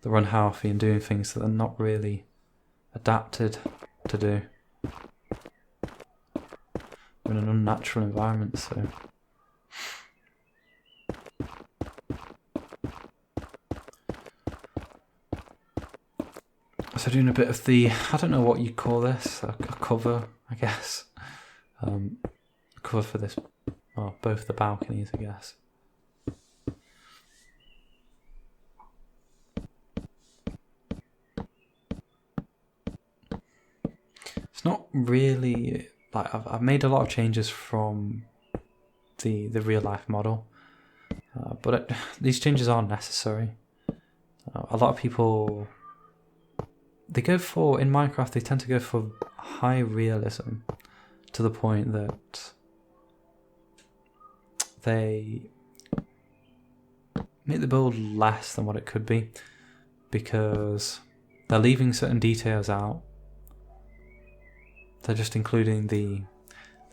they're unhealthy and doing things that they're not really adapted to do. We're in an unnatural environment, so. So doing a bit of the, I don't know what you call this, a cover, I guess. Cover for this, both the balconies, I guess. It's not really like I've made a lot of changes from the real life model, but these changes are necessary. A lot of people in Minecraft they tend to go for high realism to the point that they make the build less than what it could be because they're leaving certain details out. They're just including the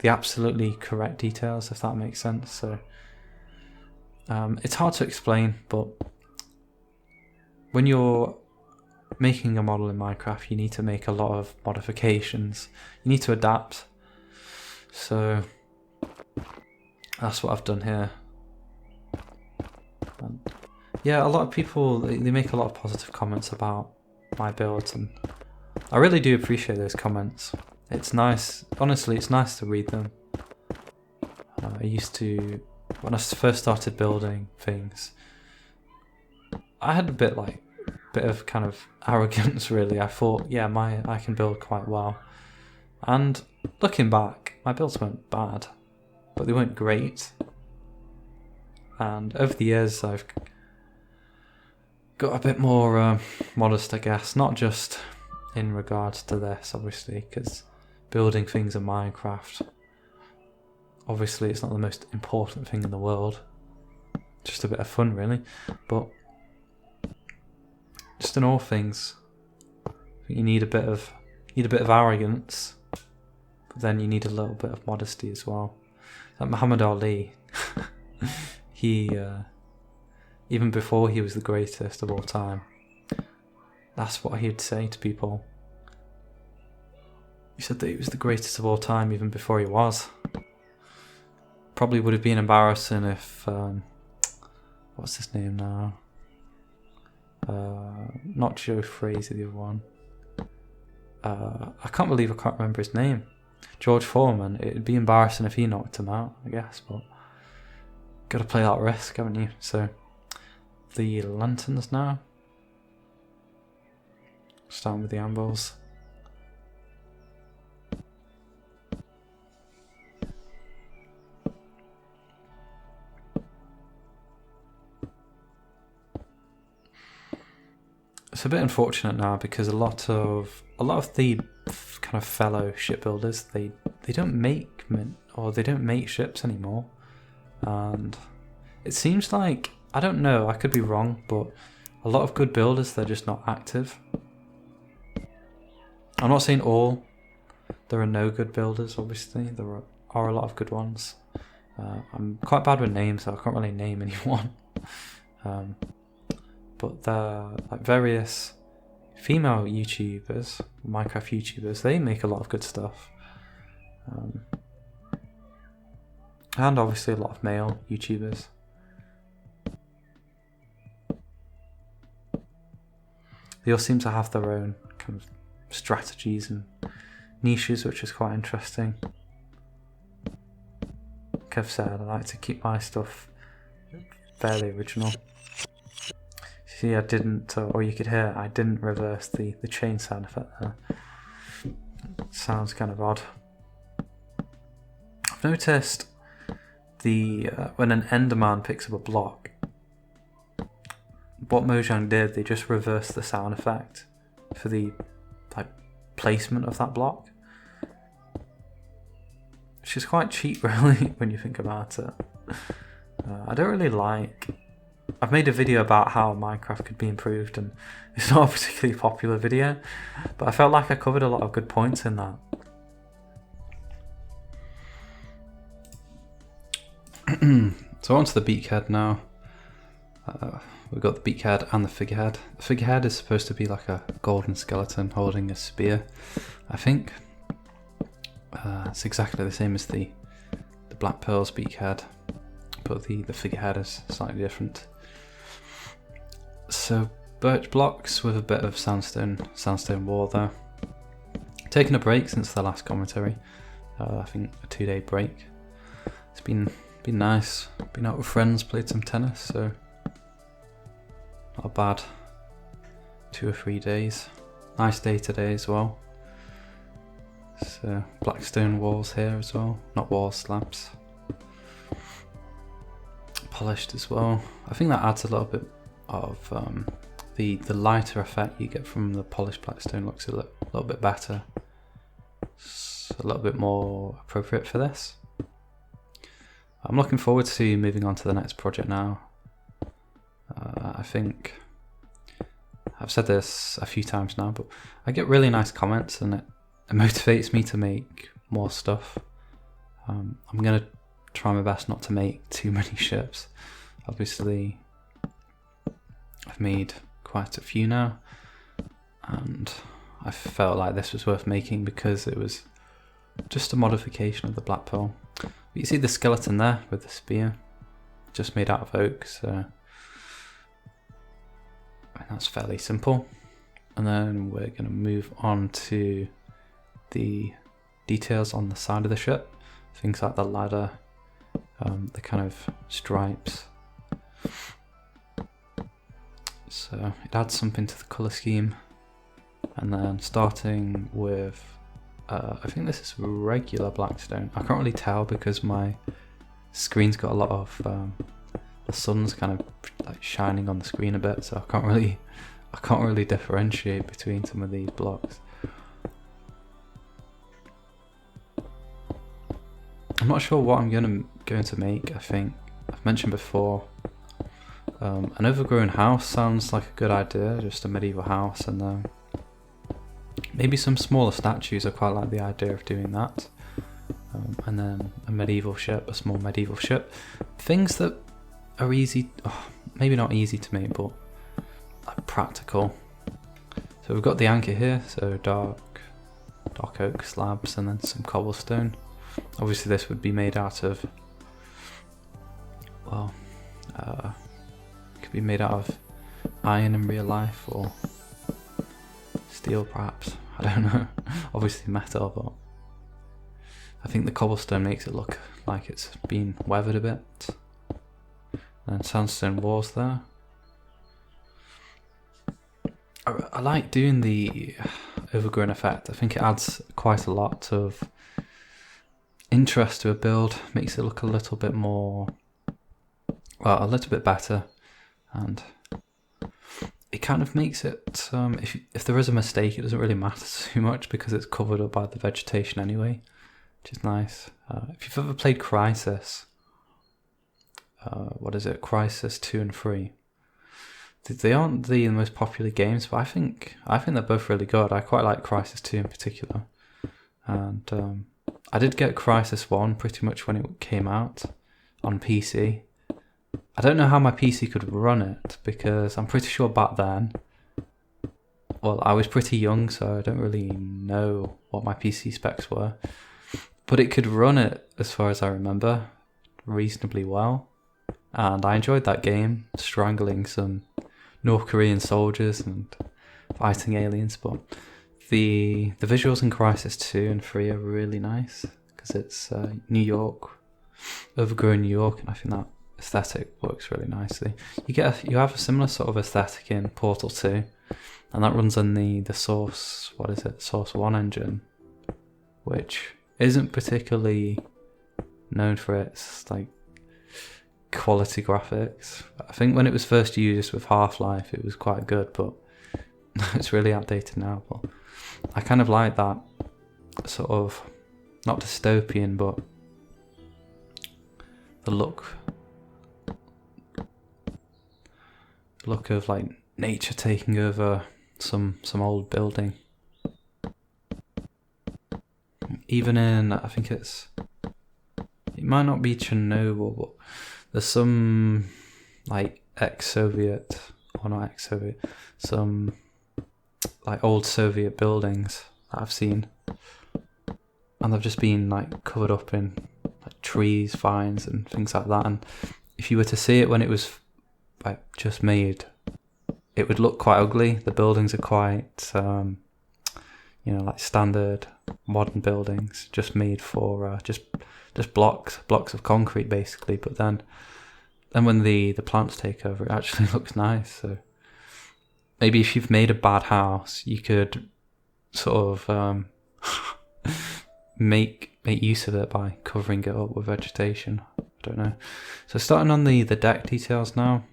absolutely correct details, if that makes sense. So it's hard to explain, but when you're making a model in Minecraft, you need to make a lot of modifications. You need to adapt. So that's what I've done here. And yeah, a lot of people, they make a lot of positive comments about my builds, and I really do appreciate those comments. It's nice, honestly, it's nice to read them. I used to, when I first started building things, I had a bit of kind of arrogance really. I thought, yeah, I can build quite well. And looking back, my builds weren't bad, but they weren't great. And over the years, I've got a bit more modest, I guess. Not just in regards to this, obviously, because building things in Minecraft, obviously, it's not the most important thing in the world. Just a bit of fun, really. But just in all things, I think you need a bit of arrogance, but then you need a little bit of modesty as well. Like Muhammad Ali, he even before he was the greatest of all time, that's what he'd say to people. He said that he was the greatest of all time even before he was. Probably would have been embarrassing if what's his name now? Not Joe Frazier, the other one. I can't believe I can't remember his name. George Foreman, it'd be embarrassing if he knocked him out, I guess, but gotta play that risk, haven't you? So, the lanterns now. Starting with the anvils. It's a bit unfortunate now because a lot of the kind of fellow shipbuilders they don't make ships anymore, and it seems like, I don't know, I could be wrong, but a lot of good builders, they're just not active. I'm not saying all. There are no good builders, obviously. There are a lot of good ones. I'm quite bad with names, so I can't really name anyone. But there are like various female YouTubers, Minecraft YouTubers, they make a lot of good stuff. And obviously a lot of male YouTubers. They all seem to have their own kind of strategies and niches, which is quite interesting. Like I've said, I like to keep my stuff fairly original. See, I didn't, or you could hear, I didn't reverse the chain sound effect there. Sounds kind of odd. I've noticed when an Enderman picks up a block, what Mojang did, they just reversed the sound effect for the placement of that block, which is quite cheap, really, when you think about it. I don't really like. I've made a video about how Minecraft could be improved, and it's not a particularly popular video, but I felt like I covered a lot of good points in that. So on to the beakhead now. We've got the beakhead and the figurehead. The figurehead is supposed to be like a golden skeleton holding a spear, I think. It's exactly the same as the Black Pearl's beakhead, but the figurehead is slightly different. So birch blocks with a bit of sandstone wall there. Taking a break since the last commentary. I think a 2-day break. It's been nice. Been out with friends, played some tennis, so not bad. 2 or 3 days. Nice day today as well. So Blackstone walls here as well. Not walls, slabs. Polished as well. I think that adds a little bit of the lighter effect you get from the polished Blackstone. Looks a little bit better. It's a little bit more appropriate for this. I'm looking forward to moving on to the next project now. I think I've said this a few times now, but I get really nice comments and it motivates me to make more stuff. I'm going to try my best not to make too many ships. Obviously, I've made quite a few now, and I felt like this was worth making because it was just a modification of the Black Pearl. But you see the skeleton there with the spear, just made out of oak, so that's fairly simple. And then we're going to move on to the details on the side of the ship, things like the ladder, the kind of stripes. So it adds something to the colour scheme. And then starting with, I think this is regular Blackstone. I can't really tell because my screen's got a lot of, the sun's kind of like shining on the screen a bit, so I can't really differentiate between some of these blocks. I'm not sure what I'm going to make. I think I've mentioned before, an overgrown house sounds like a good idea, just a medieval house, and then maybe some smaller statues. I quite like the idea of doing that. And then a medieval ship, a small medieval ship. Things that are easy, maybe not easy to make, but like practical. So we've got the anchor here, so dark oak slabs and then some cobblestone. Obviously this would be made out of, well, it could be made out of iron in real life or steel perhaps, I don't know. Obviously metal, but I think the cobblestone makes it look like it's been weathered a bit. And sandstone walls there. I like doing the overgrown effect. I think it adds quite a lot of interest to a build, makes it look a little bit more, well, a little bit better, and it kind of makes it, if there is a mistake, it doesn't really matter too much because it's covered up by the vegetation anyway, which is nice. If you've ever played Crisis, what is it, Crisis 2 and 3, they aren't the most popular games, but I think they're both really good. I quite like Crisis 2 in particular, and I did get Crisis 1 pretty much when it came out on PC. I don't know how my PC could run it, because I'm pretty sure back then, well, I was pretty young, so I don't really know what my PC specs were, but it could run it, as far as I remember, reasonably well, and I enjoyed that game, strangling some North Korean soldiers and fighting aliens. But the visuals in Crisis 2 and 3 are really nice, because it's New York, overgrown New York, and I think that aesthetic works really nicely. You have a similar sort of aesthetic in Portal 2, and that runs on the Source, what is it, Source 1 engine, which isn't particularly known for its like quality graphics. I think when it was first used with Half-Life it was quite good, but it's really outdated now. But I kind of like that sort of, not dystopian, but the look of like nature taking over some old building. Even in, I think it might not be Chernobyl, but there's some like ex-Soviet, or not ex-Soviet, some like old Soviet buildings that I've seen, and they've just been like covered up in like trees, vines and things like that, and if you were to see it when it was like just made, it would look quite ugly. The buildings are quite like standard modern buildings, just made for just blocks of concrete basically, but then when the plants take over, it actually looks nice. So maybe if you've made a bad house, you could sort of make use of it by covering it up with vegetation. I don't know. So starting on the deck details now,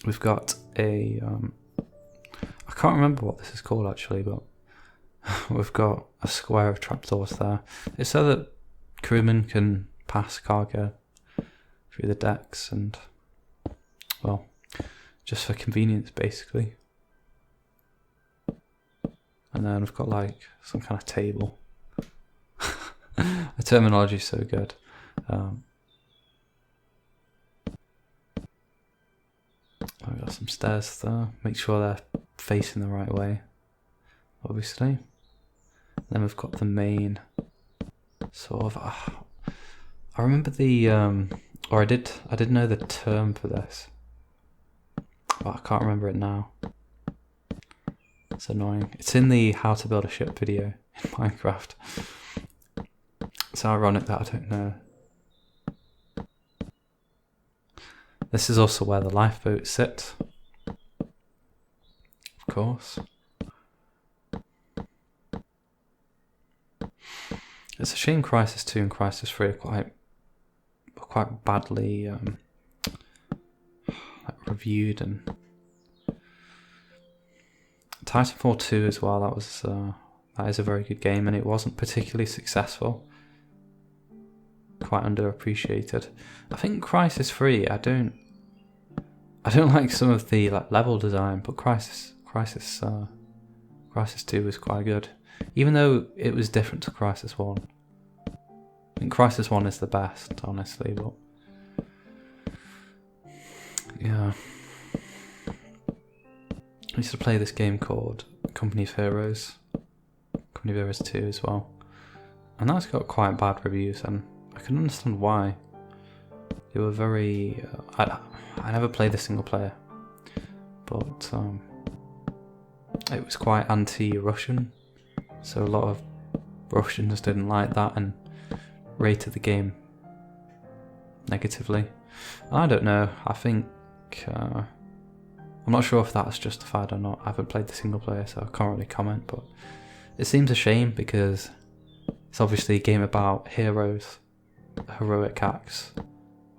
we've got a I can't remember what this is called actually, but we've got a square of trapdoors there. It's so that crewmen can pass cargo through the decks, and well, just for convenience basically. And then we've got like some kind of table. The terminology is so good. I've got some stairs there. Make sure they're facing the right way, obviously. Then we've got the main sort of. I remember the or I did know the term for this, but I can't remember it now. It's annoying. It's in the how to build a ship video in Minecraft. It's ironic that I don't know. This is also where the lifeboats sit, of course. It's a shame Crisis 2 and Crisis 3 are quite badly reviewed, and Titanfall 2 as well. That is a very good game, and it wasn't particularly successful. Quite underappreciated. I think Crisis 3, I don't like some of the level design, but Crisis 2 was quite good, even though it was different to Crisis 1. I think Crisis 1 is the best, honestly, but yeah. I used to play this game called Company of Heroes 2 as well, and that's got quite bad reviews, and I can understand why. They were very... I never played the single player, but it was quite anti-Russian, so a lot of Russians didn't like that and rated the game negatively. I don't know, I think I'm not sure if that's justified or not. I haven't played the single player, so I can't really comment, but it seems a shame because it's obviously a game about heroes, heroic acts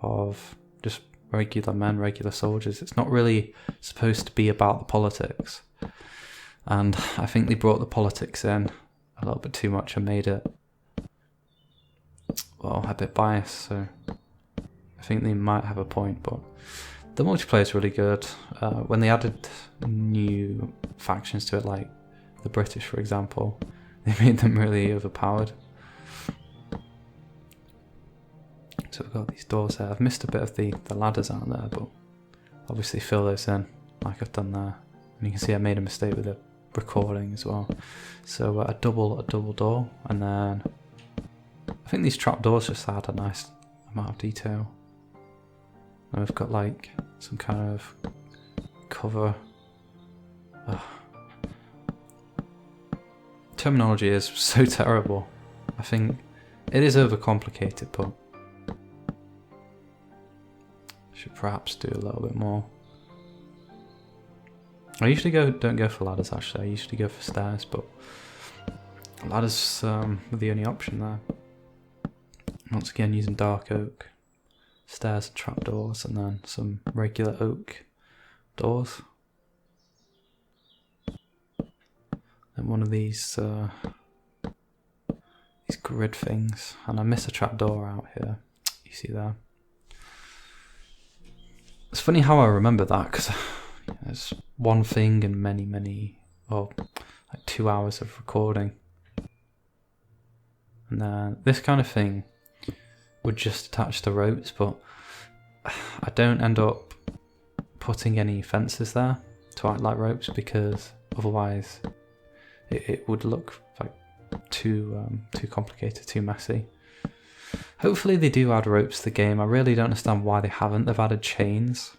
of just regular men, regular soldiers. It's not really supposed to be about the politics, and I think they brought the politics in a little bit too much and made it, well, a bit biased, so I think they might have a point. But the multiplayer is really good. When they added new factions to it, like the British for example, they made them really overpowered. So we've got these doors there. I've missed a bit of the ladders out there, but obviously fill those in like I've done there. And you can see I made a mistake with the recording as well. So a double door, and then I think these trapdoors just add a nice amount of detail. And we've got like some kind of cover. Terminology is so terrible. I think it is overcomplicated, but should perhaps do a little bit more. I usually don't go for ladders actually. I usually go for stairs, but ladders are the only option there. Once again, using dark oak, stairs and trapdoors, and then some regular oak doors. And one of these grid things, and I miss a trapdoor out here. You see there. It's funny how I remember that, because it's one thing in many, or like 2 hours of recording. And then this kind of thing would just attach to ropes, but I don't end up putting any fences there to act like ropes, because otherwise it would look like too complicated, too messy. Hopefully they do add ropes to the game. I really don't understand why they haven't. They've added chains,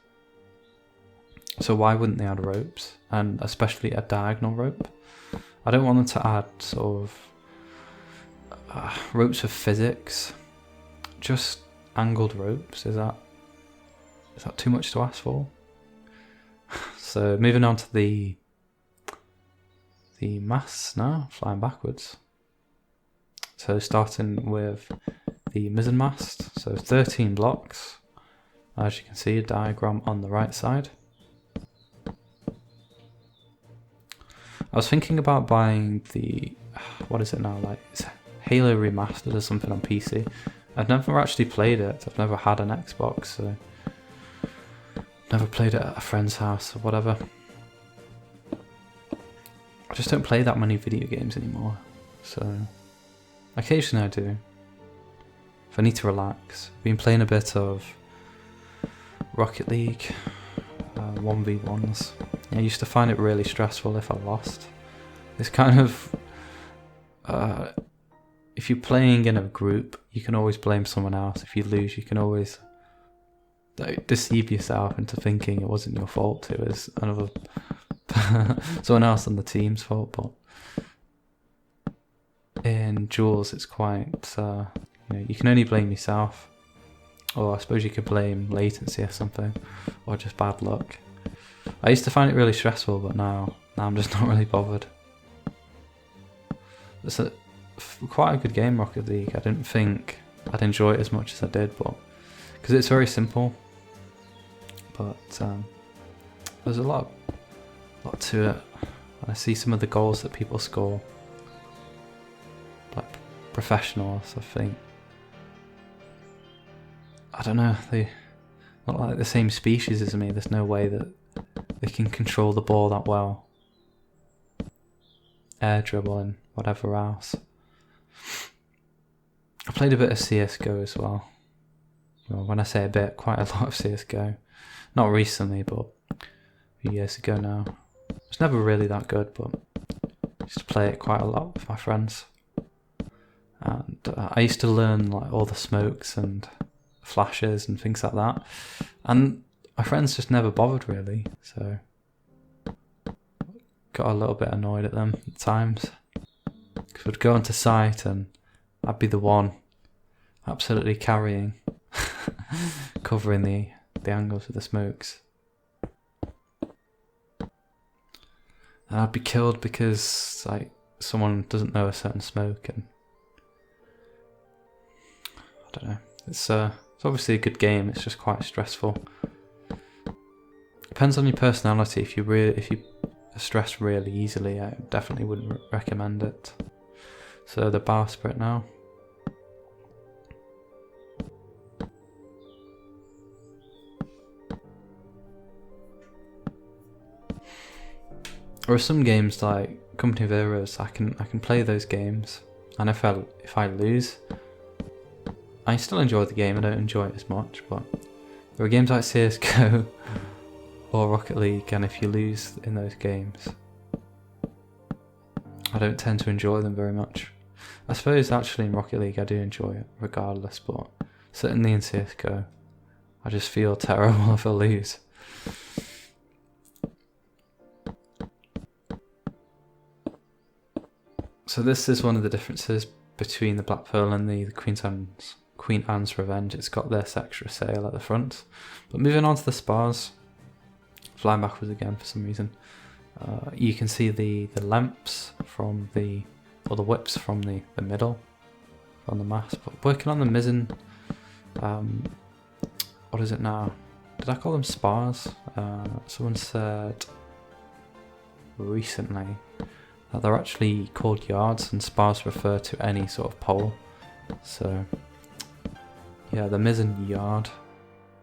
so why wouldn't they add ropes, and especially a diagonal rope? I don't want them to add sort of ropes of physics. Just angled ropes, is that too much to ask for? So moving on to the masts now, flying backwards. So starting with the mizzen mast, so 13 blocks. As you can see, a diagram on the right side. I was thinking about buying the, what is it now, like it's Halo Remastered or something on PC. I've never actually played it. I've never had an Xbox, so never played it at a friend's house or whatever. I just don't play that many video games anymore, so occasionally I do. If I need to relax. Been playing a bit of Rocket League, 1v1s. I used to find it really stressful if I lost. It's kind of, if you're playing in a group, you can always blame someone else. If you lose, you can always deceive yourself into thinking it wasn't your fault. It was another someone else on the team's fault. But in duels, it's quite, you can only blame yourself. Or I suppose you could blame latency or something, or just bad luck. I used to find it really stressful, but now I'm just not really bothered. It's quite a good game, Rocket League. I didn't think I'd enjoy it as much as I did, but because it's very simple. But there's a lot to it. I see some of the goals that people score, like professionals. I think, I don't know, they're not like the same species as me. There's no way that they can control the ball that well. Air dribbling, whatever else. I played a bit of CSGO as well. Well, when I say a bit, quite a lot of CSGO. Not recently, but a few years ago now. It's never really that good, but I used to play it quite a lot with my friends. And I used to learn like all the smokes and flashes and things like that. And my friends just never bothered really, so got a little bit annoyed at them at times. Because we'd go onto site and I'd be the one absolutely carrying, covering the angles with the smokes. And I'd be killed because like someone doesn't know a certain smoke, and I don't know. It's obviously a good game. It's just quite stressful. Depends on your personality. If you are stressed really easily, I definitely wouldn't recommend it. So the bowsprit now. There are some games like Company of Heroes. I can play those games, and if I lose, I still enjoy the game. I don't enjoy it as much, but there are games like CS:GO or Rocket League, and if you lose in those games, I don't tend to enjoy them very much. I suppose actually in Rocket League I do enjoy it regardless, but certainly in CS:GO I just feel terrible if I lose. So this is one of the differences between the Black Pearl and the Queen Anne's Revenge. It's got this extra sail at the front. But moving on to the spars, flying backwards again for some reason. You can see the lamps from the whips from the middle, on the mast. But working on the mizzen, what is it now? Did I call them spars? Someone said recently that they're actually called yards, and spars refer to any sort of pole. So yeah, the mizzen yard,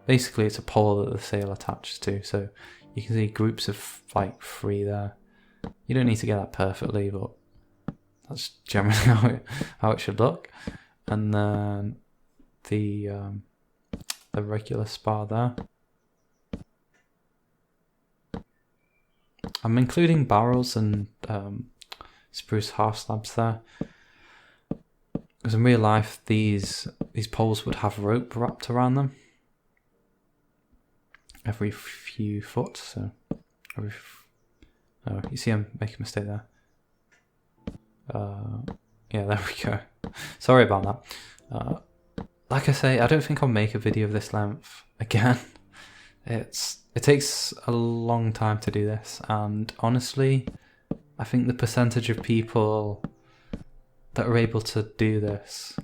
basically it's a pole that the sail attaches to. So you can see groups of like 3 there. You don't need to get that perfectly, but that's generally how it should look. And then the regular spar there. I'm including barrels and spruce half slabs there, because in real life these poles would have rope wrapped around them every few foot. So oh, you see I'm making a mistake there. Yeah, there we go. Sorry about that. Like I say, I don't think I'll make a video of this length again. It takes a long time to do this, and honestly I think the percentage of people that are able to do this,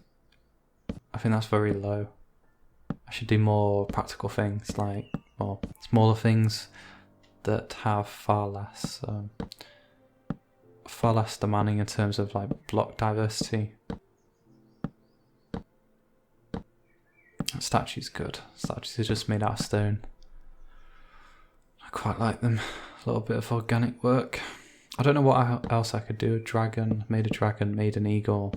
I think that's very low. I should do more practical things, like more smaller things that have far less demanding in terms of like block diversity. Statues good. Statues are just made out of stone. I quite like them. A little bit of organic work. I don't know what else I could do. A dragon, made an eagle.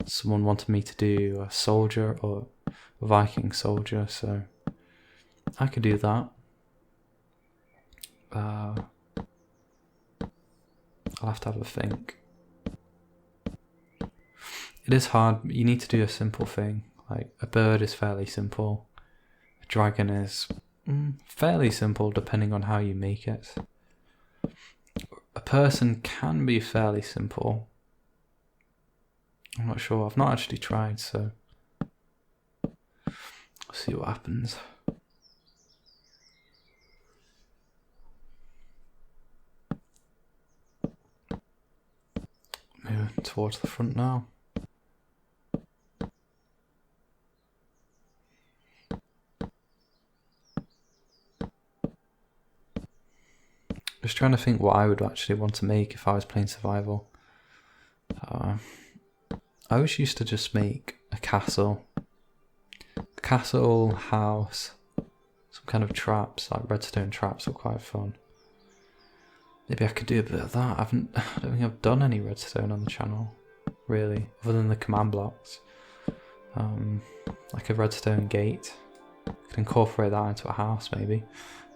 Someone wanted me to do a soldier or a Viking soldier, so I could do that. I'll have to have a think. It is hard. You need to do a simple thing. Like a bird is fairly simple. A dragon is fairly simple depending on how you make it. A person can be fairly simple. I'm not sure. I've not actually tried, so we'll see what happens. Moving towards the front now. Just trying to think what I would actually want to make if I was playing survival. I always used to just make a castle, house, some kind of traps, like redstone traps were quite fun. Maybe I could do a bit of that. I don't think I've done any redstone on the channel, really, other than the command blocks. Like a redstone gate. I could incorporate that into a house, maybe.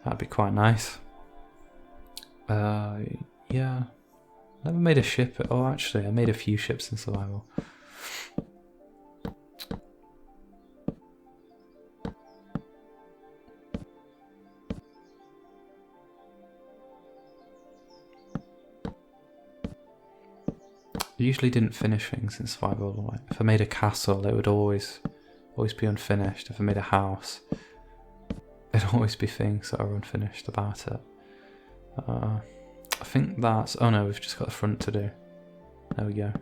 That'd be quite nice. Yeah. Never made a ship. Oh, actually, I made a few ships in survival. usually didn't finish things in survival. Like, if I made a castle, it would always be unfinished. If I made a house, it'd always be things that are unfinished about it. I think that's... Oh no, we've just got the front to do. There we go.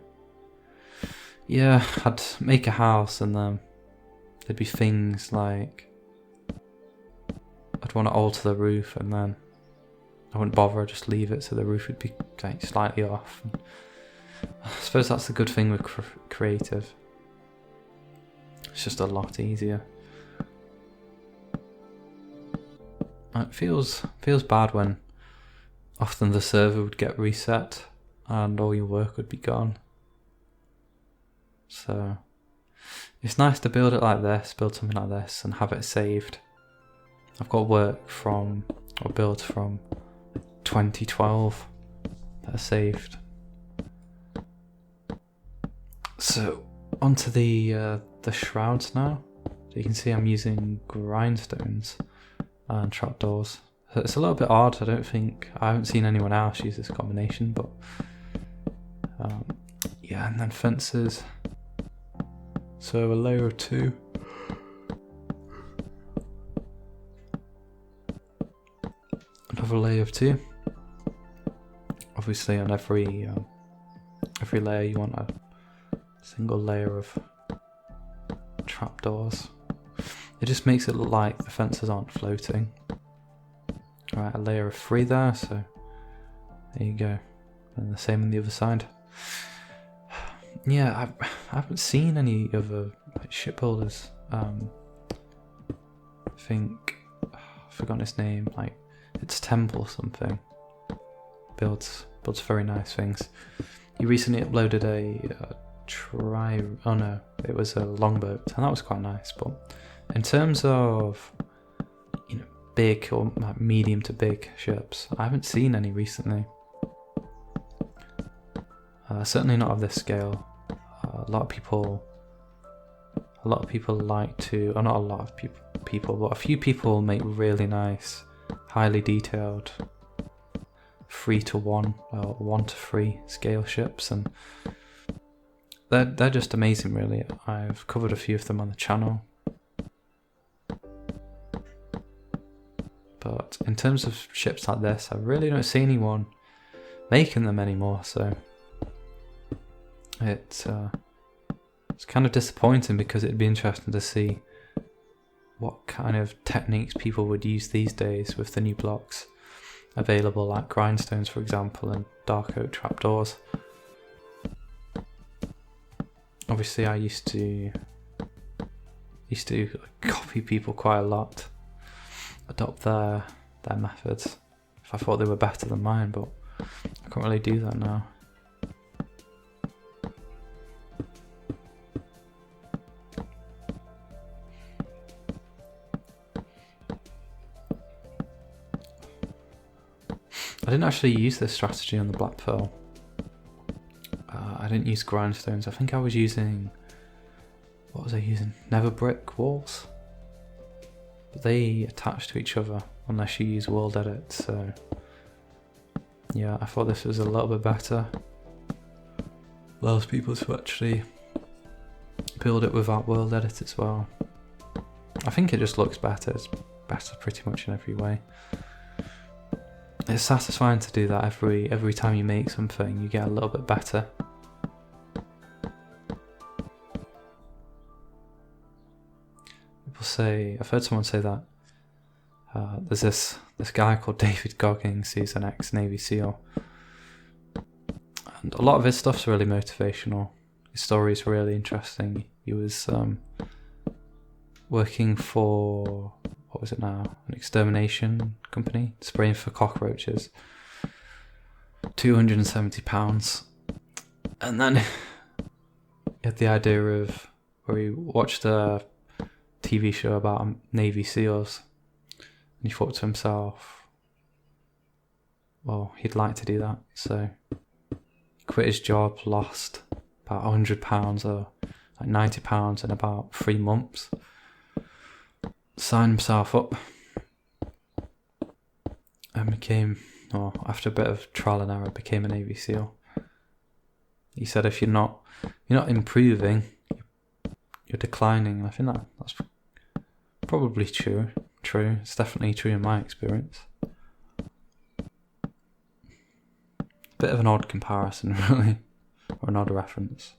Yeah, I'd make a house and then there'd be things like... I'd want to alter the roof and then I wouldn't bother, I'd just leave it so the roof would be like slightly off. And I suppose that's the good thing with creative. It's just a lot easier. It feels bad when often the server would get reset and all your work would be gone. So it's nice to build it like this, build something like this and have it saved. I've got work from, or builds from 2012 that are saved. So onto the shrouds now. So you can see I'm using grindstones and trapdoors. So it's a little bit odd. I haven't seen anyone else use this combination, but yeah, and then fences. So a layer of 2. Another layer of 2. Obviously on every layer you want a single layer of trapdoors. It just makes it look like the fences aren't floating. Right, a layer of 3 there, so there you go. And the same on the other side. Yeah, I haven't seen any other shipbuilders. I think I've forgotten his name. Like it's Temple or something. Builds very nice things. He recently uploaded it was a longboat, and that was quite nice. But in terms of big or medium to big ships, I haven't seen any recently. Certainly not of this scale. A lot of people like to, or not a lot of people, but a few people make really nice, highly detailed 3-to-1 or 1-to-3 scale ships, and they're just amazing, really. I've covered a few of them on the channel. But in terms of ships like this, I really don't see anyone making them anymore, so it's kind of disappointing, because it'd be interesting to see what kind of techniques people would use these days with the new blocks available, like grindstones for example, and dark oak trapdoors. Obviously I used to copy people quite a lot, adopt their methods if I thought they were better than mine, but I can't really do that now. I didn't actually use this strategy on the Black Pearl. I didn't use grindstones. I think I was using... What was I using? Nether brick walls? But they attach to each other unless you use world edit, so... Yeah, I thought this was a little bit better. Allows people to actually build it without world edit as well. I think it just looks better. It's better pretty much in every way. It's satisfying to do that every time you make something, you get a little bit better. People say, I've heard someone say that there's this guy called David Goggins, he's an ex-Navy SEAL, and a lot of his stuff's really motivational. His story's really interesting. He was working for... what was it now? An extermination company, spraying for cockroaches. £270. And then he had the idea of, where he watched a TV show about Navy SEALs, and he thought to himself, well, he'd like to do that. So he quit his job, lost about £100 or like £90 in about 3 months. Signed himself up and became, after a bit of trial and error, became a Navy SEAL. He said if you're not improving, you're declining. And I think that's probably true. It's definitely true in my experience. Bit of an odd comparison, really, or an odd reference.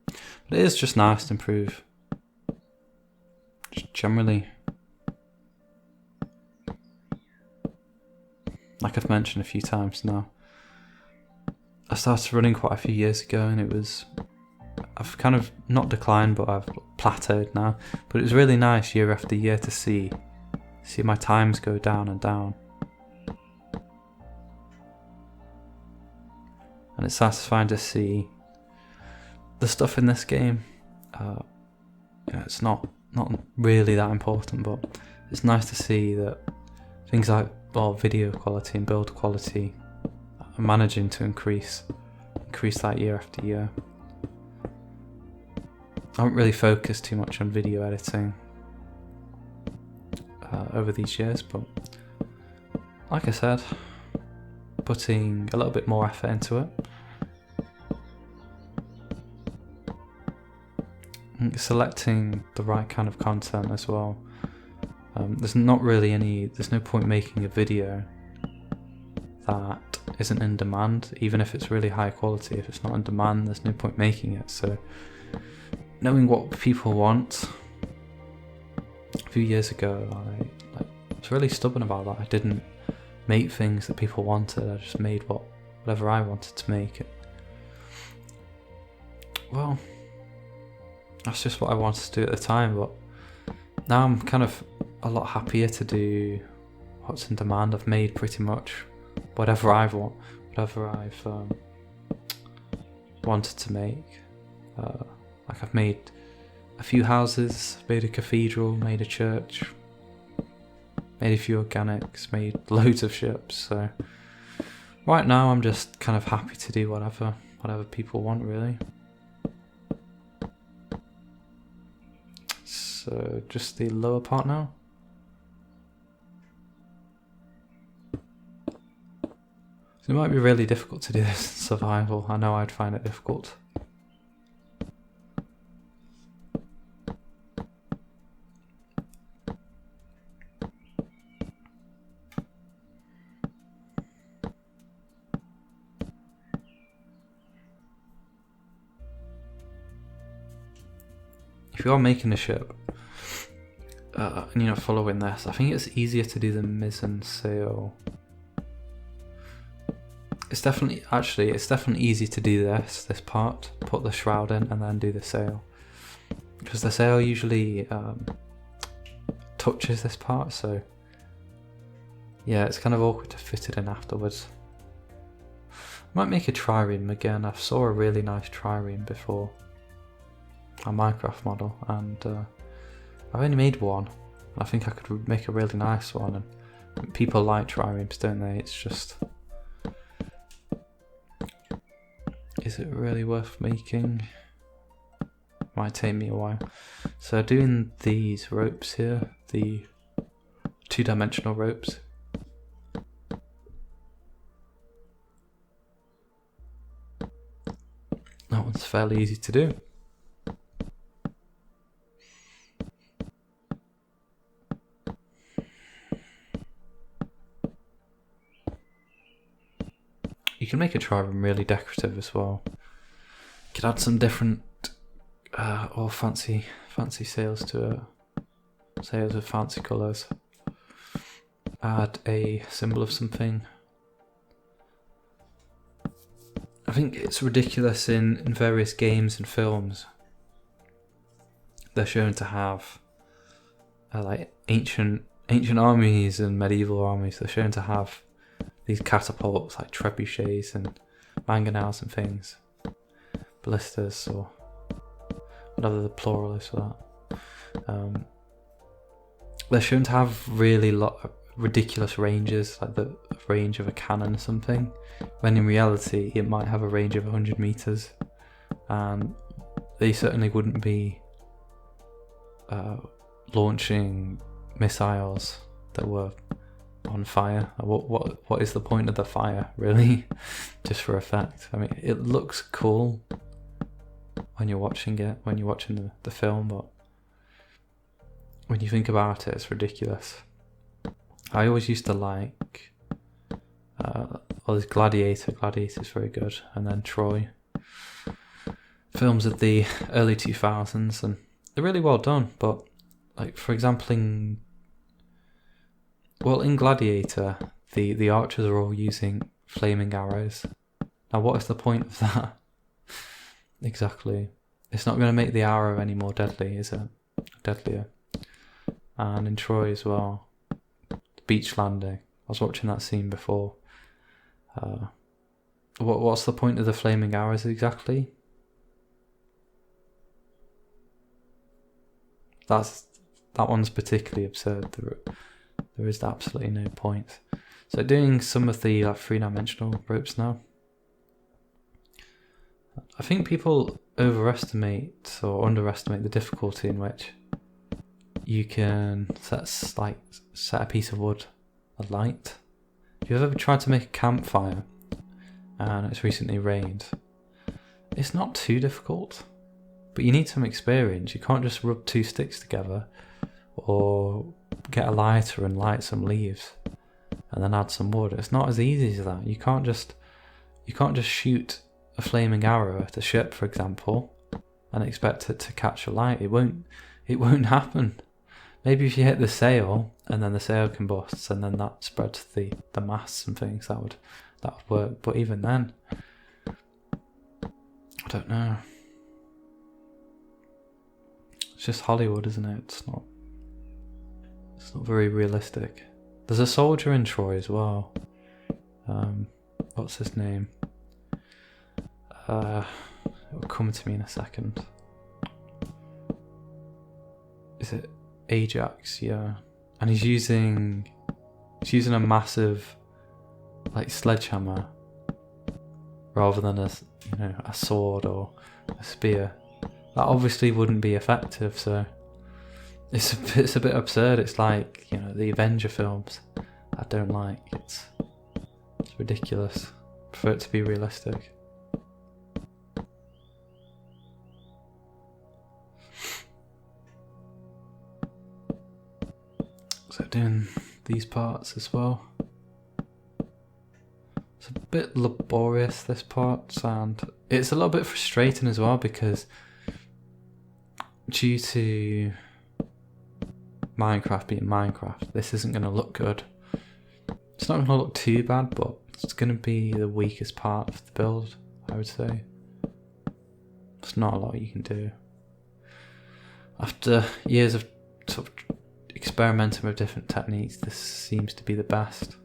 But it is just nice to improve. Just generally. Like I've mentioned a few times now, I started running quite a few years ago, and I've kind of not declined, but I've plateaued now. But it was really nice year after year to see my times go down and down. And it's satisfying to see the stuff in this game. It's not really that important, but it's nice to see that things like video quality and build quality are managing to increase that year after year. I haven't really focused too much on video editing over these years, but like I said, putting a little bit more effort into it. Selecting the right kind of content as well. There's no point making a video that isn't in demand, even if it's really high quality. If it's not in demand, there's no point making it. So knowing what people want. A few years ago, I was really stubborn about that. I didn't make things that people wanted. I just made whatever I wanted to make. Well, that's just what I wanted to do at the time, but now I'm kind of a lot happier to do what's in demand. I've made pretty much whatever I've wanted to make. Like I've made a few houses, made a cathedral, made a church, made a few organics, made loads of ships. So right now I'm just kind of happy to do whatever people want, really. So just the lower part now. So it might be really difficult to do this in survival. I know I'd find it difficult. If you are making a ship, and following this, I think it's easier to do the mizzen sail. It's definitely easy to do this part, put the shroud in and then do the sail, because the sail usually touches this part, so yeah, it's kind of awkward to fit it in afterwards. I might make a trireme again. I saw a really nice trireme before, a Minecraft model, and I've only made one. I think I could make a really nice one, and people like triremes, don't they? It's just, is it really worth making? Might take me a while. So doing these ropes here, the 2-dimensional ropes. That one's fairly easy to do. You can make a trireme really decorative as well. You could add some different or fancy sails to it. Sails with fancy colours. Add a symbol of something. I think it's ridiculous in various games and films. They're shown to have like ancient armies and medieval armies. They're shown to have these catapults like trebuchets and mangonels and things, ballistas, or whatever the plural is for that. They're shown to have really ridiculous ranges, like the range of a cannon or something, when in reality it might have a range of 100 meters, and they certainly wouldn't be launching missiles that were on fire. What is the point of the fire, really? Just for effect. I mean, it looks cool when you're watching it, when you're watching the film, but when you think about it, it's ridiculous. I always used to like there's Gladiator's very good, and then Troy. Films of the early 2000s, and they're really well done, but like, for example, in Gladiator, the archers are all using flaming arrows. Now, what is the point of that? Exactly. It's not going to make the arrow any more deadly, is it? Deadlier. And in Troy as well, the beach landing. I was watching that scene before. What's the point of the flaming arrows exactly? That one's particularly absurd. There is absolutely no point. So doing some of the 3-dimensional ropes now. I think people overestimate or underestimate the difficulty in which you can set a piece of wood alight. If you've ever tried to make a campfire and it's recently rained, it's not too difficult, but you need some experience. You can't just rub 2 sticks together or get a lighter and light some leaves and then add some wood. It's not as easy as that. You can't just shoot a flaming arrow at a ship, for example, and expect it to catch a light. It won't happen. Maybe if you hit the sail and then the sail combusts and then that spreads to the masts and things, that would work. But even then, I don't know. It's just Hollywood, isn't it? It's not very realistic. There's a soldier in Troy as well. What's his name? It will come to me in a second. Is it Ajax? Yeah. And he's using a massive sledgehammer rather than a sword or a spear. That obviously wouldn't be effective, so it's a bit absurd. It's like, the Avenger films I don't like. It's ridiculous. I prefer it to be realistic. So doing these parts as well. It's a bit laborious, this part, and it's a little bit frustrating as well because due to Minecraft being Minecraft, this isn't going to look good. It's not going to look too bad, but it's going to be the weakest part of the build, I would say. There's not a lot you can do. After years of sort of experimenting with different techniques, this seems to be the best.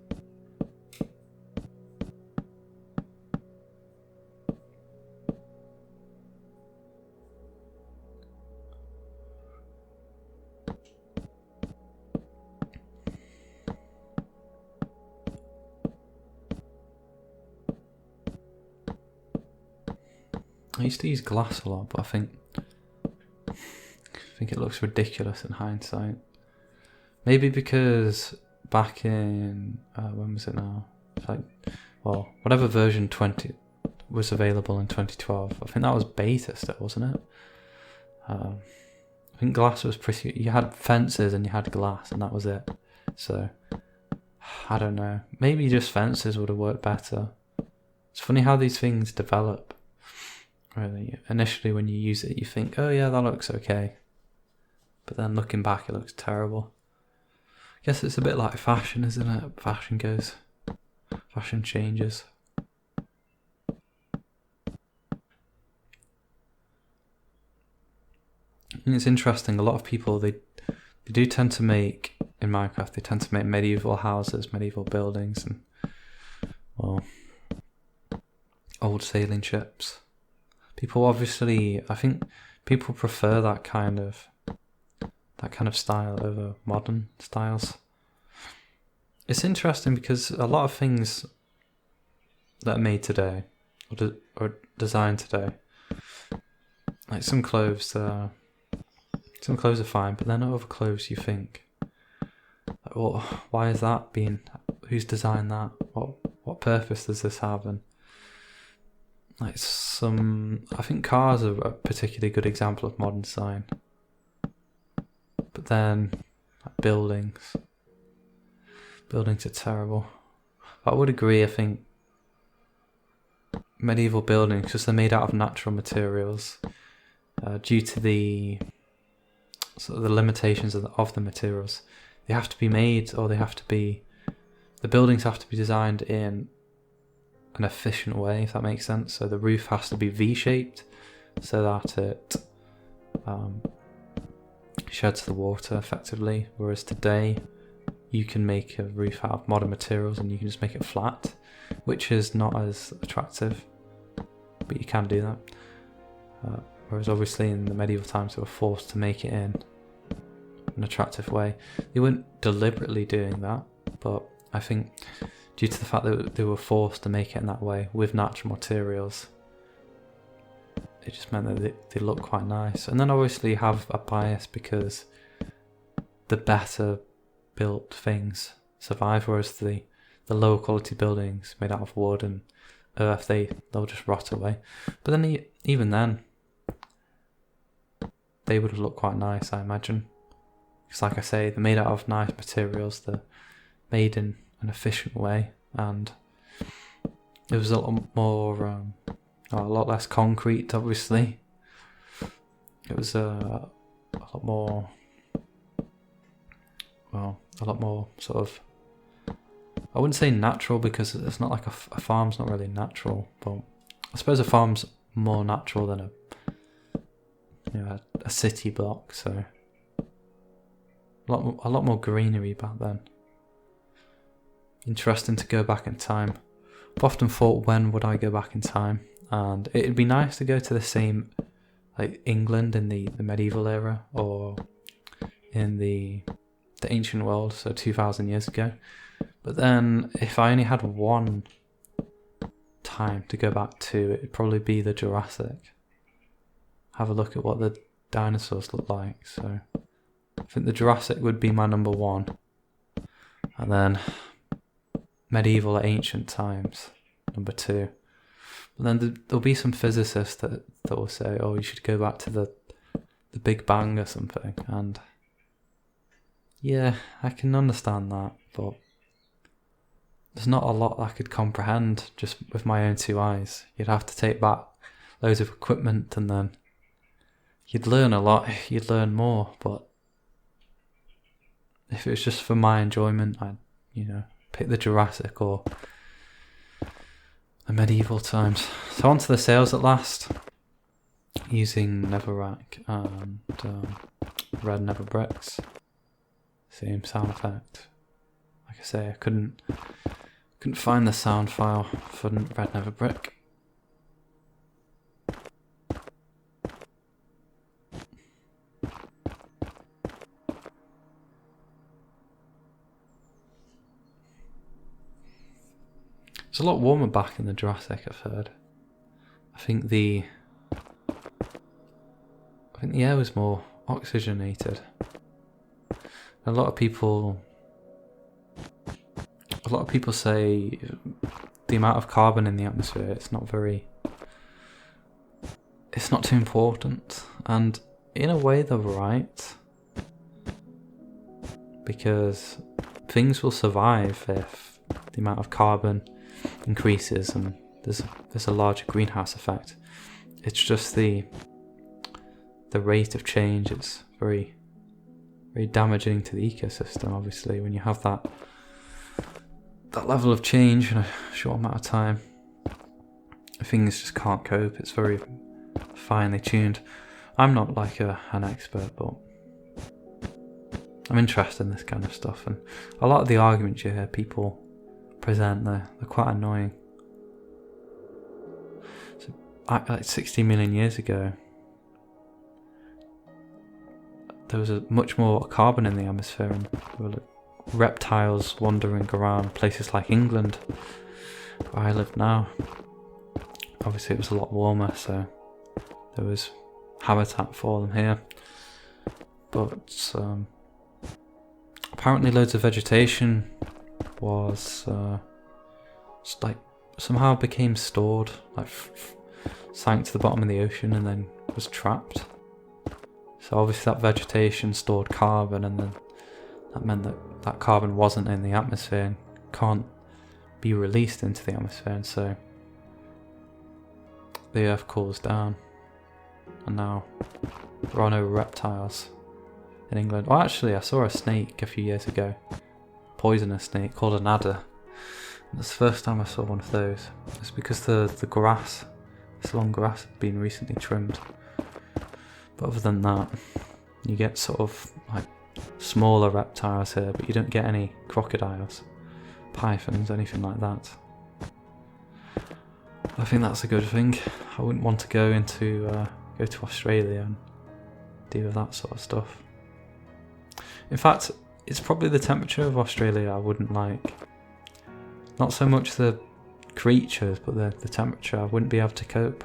I used to use glass a lot, but I think it looks ridiculous in hindsight. Maybe because back in when was it now? It's whatever version 20 was available in 2012. I think that was beta still, wasn't it? I think glass was pretty. You had fences and you had glass, and that was it. So I don't know. Maybe just fences would have worked better. It's funny how these things develop. Really, initially when you use it, you think, "Oh yeah, that looks okay," but then looking back, it looks terrible. I guess it's a bit like fashion, isn't it? Fashion changes. And it's interesting. A lot of people they do tend to make in Minecraft. They tend to make medieval houses, medieval buildings, and old sailing ships. People obviously, I think people prefer that kind of style over modern styles. It's interesting because a lot of things that are made today or designed today, like some clothes are fine, but then other clothes you think, Like, well, why is that being? Who's designed that? What purpose does this have? And like I think cars are a particularly good example of modern design. But then like buildings are terrible. But I would agree. I think medieval buildings, because they're made out of natural materials, due to the sort of the limitations of the materials, they have to be made, or the buildings have to be designed in an efficient way, if that makes sense. So the roof has to be V-shaped so that it sheds the water effectively, whereas today you can make a roof out of modern materials and you can just make it flat, which is not as attractive, but you can do that. Whereas obviously in the medieval times they were forced to make it in an attractive way. They weren't deliberately doing that, but I think due to the fact that they were forced to make it in that way with natural materials, it just meant that they look quite nice. And then obviously you have a bias because the better built things survive, whereas the lower quality buildings made out of wood and earth, they'll just rot away. But then even then, they would have looked quite nice, I imagine. Because like I say, they're made out of nice materials, they're made in an efficient way, and it was a lot more, a lot less concrete, obviously. It was a lot more sort of, I wouldn't say natural, because it's not like a farm's not really natural, but I suppose a farm's more natural than a city block, so a lot more greenery back then. Interesting to go back in time. I've often thought, when would I go back in time? And it'd be nice to go to the same, like England in the medieval era, or in the ancient world, so 2,000 years ago. But then if I only had one time to go back to, it'd probably be the Jurassic. Have a look at what the dinosaurs look like. So I think the Jurassic would be my number one, and then medieval or ancient times number two. But then there'll be some physicists that will say, oh, you should go back to the Big Bang or something, and yeah, I can understand that, but there's not a lot I could comprehend just with my own two eyes. You'd have to take back loads of equipment, and then you'd learn a lot, you'd learn more, but if it was just for my enjoyment, I'd, pick the Jurassic or the medieval times. So on to the sales at last, using Netherrack and red Nether Bricks. Same sound effect. Like I say, I couldn't find the sound file for red Nether Brick. It's a lot warmer back in the Jurassic, I've heard. I think the air was more oxygenated. A lot of people say the amount of carbon in the atmosphere, it's not too important, and in a way they're right, because things will survive if the amount of carbon increases and there's a larger greenhouse effect. It's just the rate of change is very, very damaging to the ecosystem, obviously, when you have that level of change in a short amount of time. Things just can't cope. It's very finely tuned. I'm not like an expert, but I'm interested in this kind of stuff, and a lot of the arguments you hear people present, they're quite annoying. So, like 60 million years ago, there was much more carbon in the atmosphere, and there were like reptiles wandering around places like England, where I live now. Obviously it was a lot warmer, so there was habitat for them here, but apparently loads of vegetation was like somehow became stored, like sank to the bottom of the ocean and then was trapped. So obviously that vegetation stored carbon, and then that meant that that carbon wasn't in the atmosphere and can't be released into the atmosphere, and so the earth cools down, and now there are no reptiles in England. Well, actually I saw a snake a few years ago, poisonous snake called an adder. That's the first time I saw one of those. It's because the grass, this long grass, had been recently trimmed. But other than that, you get sort of like smaller reptiles here, but you don't get any crocodiles, pythons, anything like that. I think that's a good thing. I wouldn't want to go to Australia and deal with that sort of stuff. In fact, it's probably the temperature of Australia I wouldn't like. Not so much the creatures, but the temperature. I wouldn't be able to cope.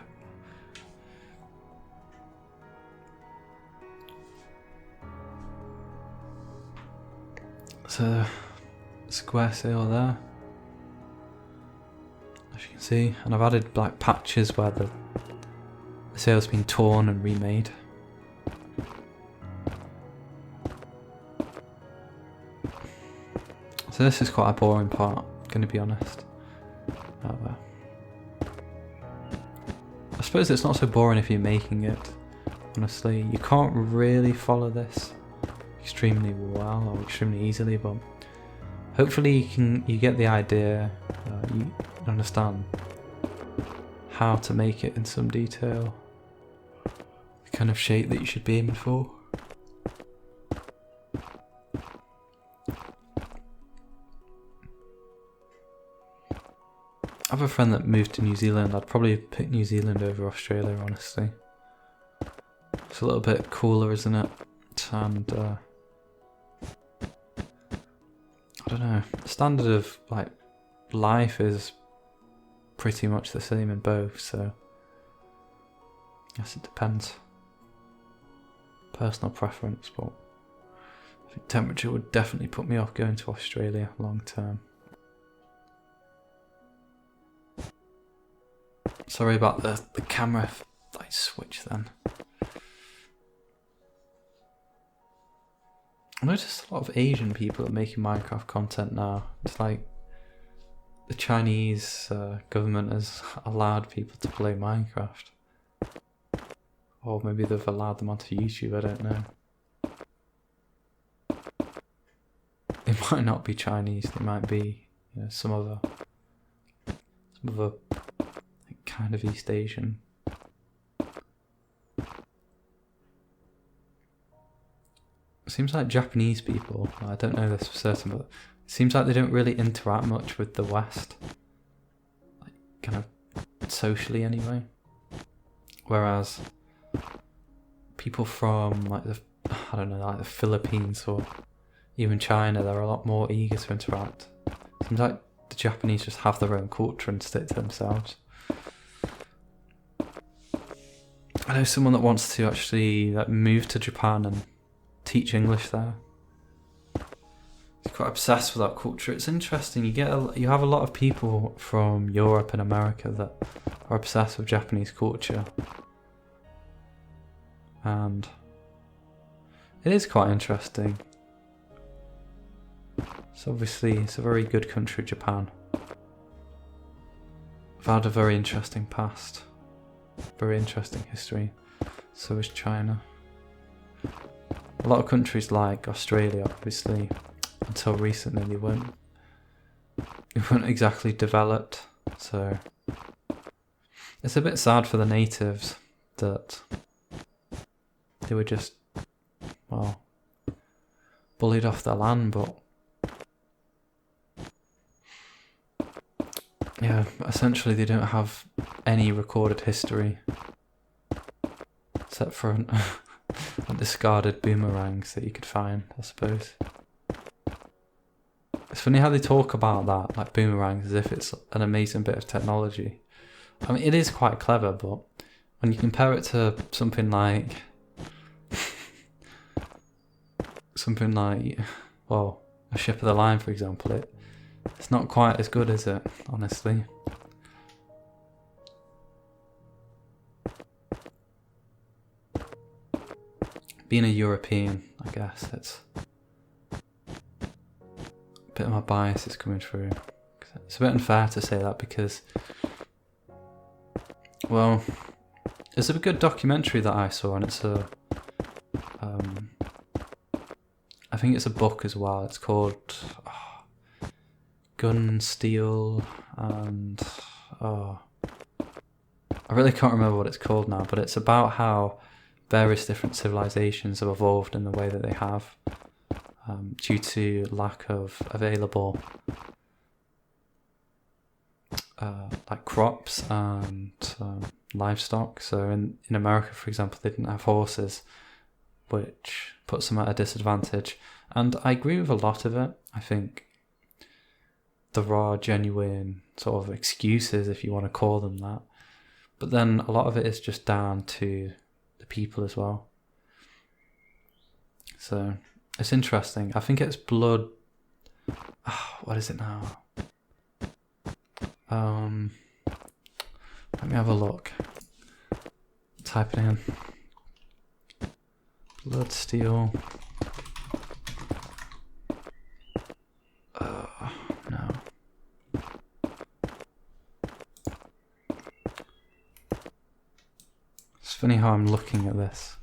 So, square sail there, as you can see, and I've added black patches where the sail's been torn and remade. So this is quite a boring part, going to be honest. I suppose it's not so boring if you're making it. Honestly, you can't really follow this extremely well or extremely easily, but hopefully you get the idea, you understand how to make it in some detail, the kind of shape that you should be aiming for. I have a friend that moved to New Zealand. I'd probably pick New Zealand over Australia, honestly. It's a little bit cooler, isn't it? And I don't know, the standard of like life is pretty much the same in both, so I guess it depends. Personal preference, but I think temperature would definitely put me off going to Australia long term. Sorry about the camera like switch then. I noticed a lot of Asian people are making Minecraft content now. It's like the Chinese government has allowed people to play Minecraft. Or maybe they've allowed them onto YouTube, I don't know. They might not be Chinese, they might be, you know, some other like, kind of East Asian. It seems like Japanese people, I don't know this for certain, but it seems like they don't really interact much with the West. Like, kind of socially anyway. Whereas people from like like the Philippines or even China, they're a lot more eager to interact. It seems like the Japanese just have their own culture and stick to themselves. I know someone that wants to actually like, move to Japan and teach English there. He's quite obsessed with that culture. It's interesting. You have a lot of people from Europe and America that are obsessed with Japanese culture, and it is quite interesting. So obviously, it's a very good country, Japan. I've had a very interesting past, very interesting history. So is China. A lot of countries like Australia, obviously, until recently they weren't exactly developed, so it's a bit sad for the natives that they were just, well, bullied off their land, but yeah, essentially they don't have any recorded history except for discarded boomerangs that you could find, I suppose. It's funny how they talk about that, like boomerangs, as if it's an amazing bit of technology. I mean, it is quite clever, but when you compare it to something like, well, a Ship of the Line, for example, it's not quite as good, is it? Honestly. Being a European, I guess it's a bit of my bias is coming through. It's a bit unfair to say that because, well, there's a good documentary that I saw, and it's a, I think it's a book as well. It's called Gun, Steel, and I really can't remember what it's called now, but it's about how various different civilizations have evolved in the way that they have due to lack of available like crops and livestock. So in America, for example, they didn't have horses, which puts them at a disadvantage. And I agree with a lot of it. I think there are genuine sort of excuses, if you want to call them that. But then a lot of it is just down to the people as well. So it's interesting. I think it's blood. What is it now? Let me have a look. Type it in. Blood, steel. No. It's funny how I'm looking at this.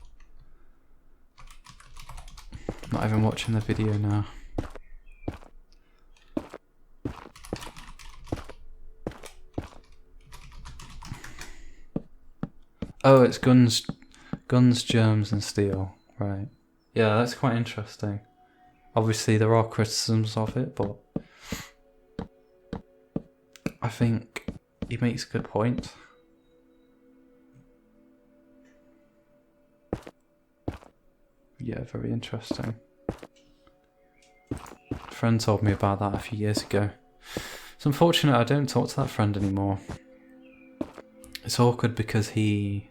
Not even watching the video now. Oh, it's guns, germs, and steel. Right. Yeah, that's quite interesting. Obviously, there are criticisms of it, but I think he makes a good point. Yeah, very interesting. A friend told me about that a few years ago. It's unfortunate I don't talk to that friend anymore. It's awkward because he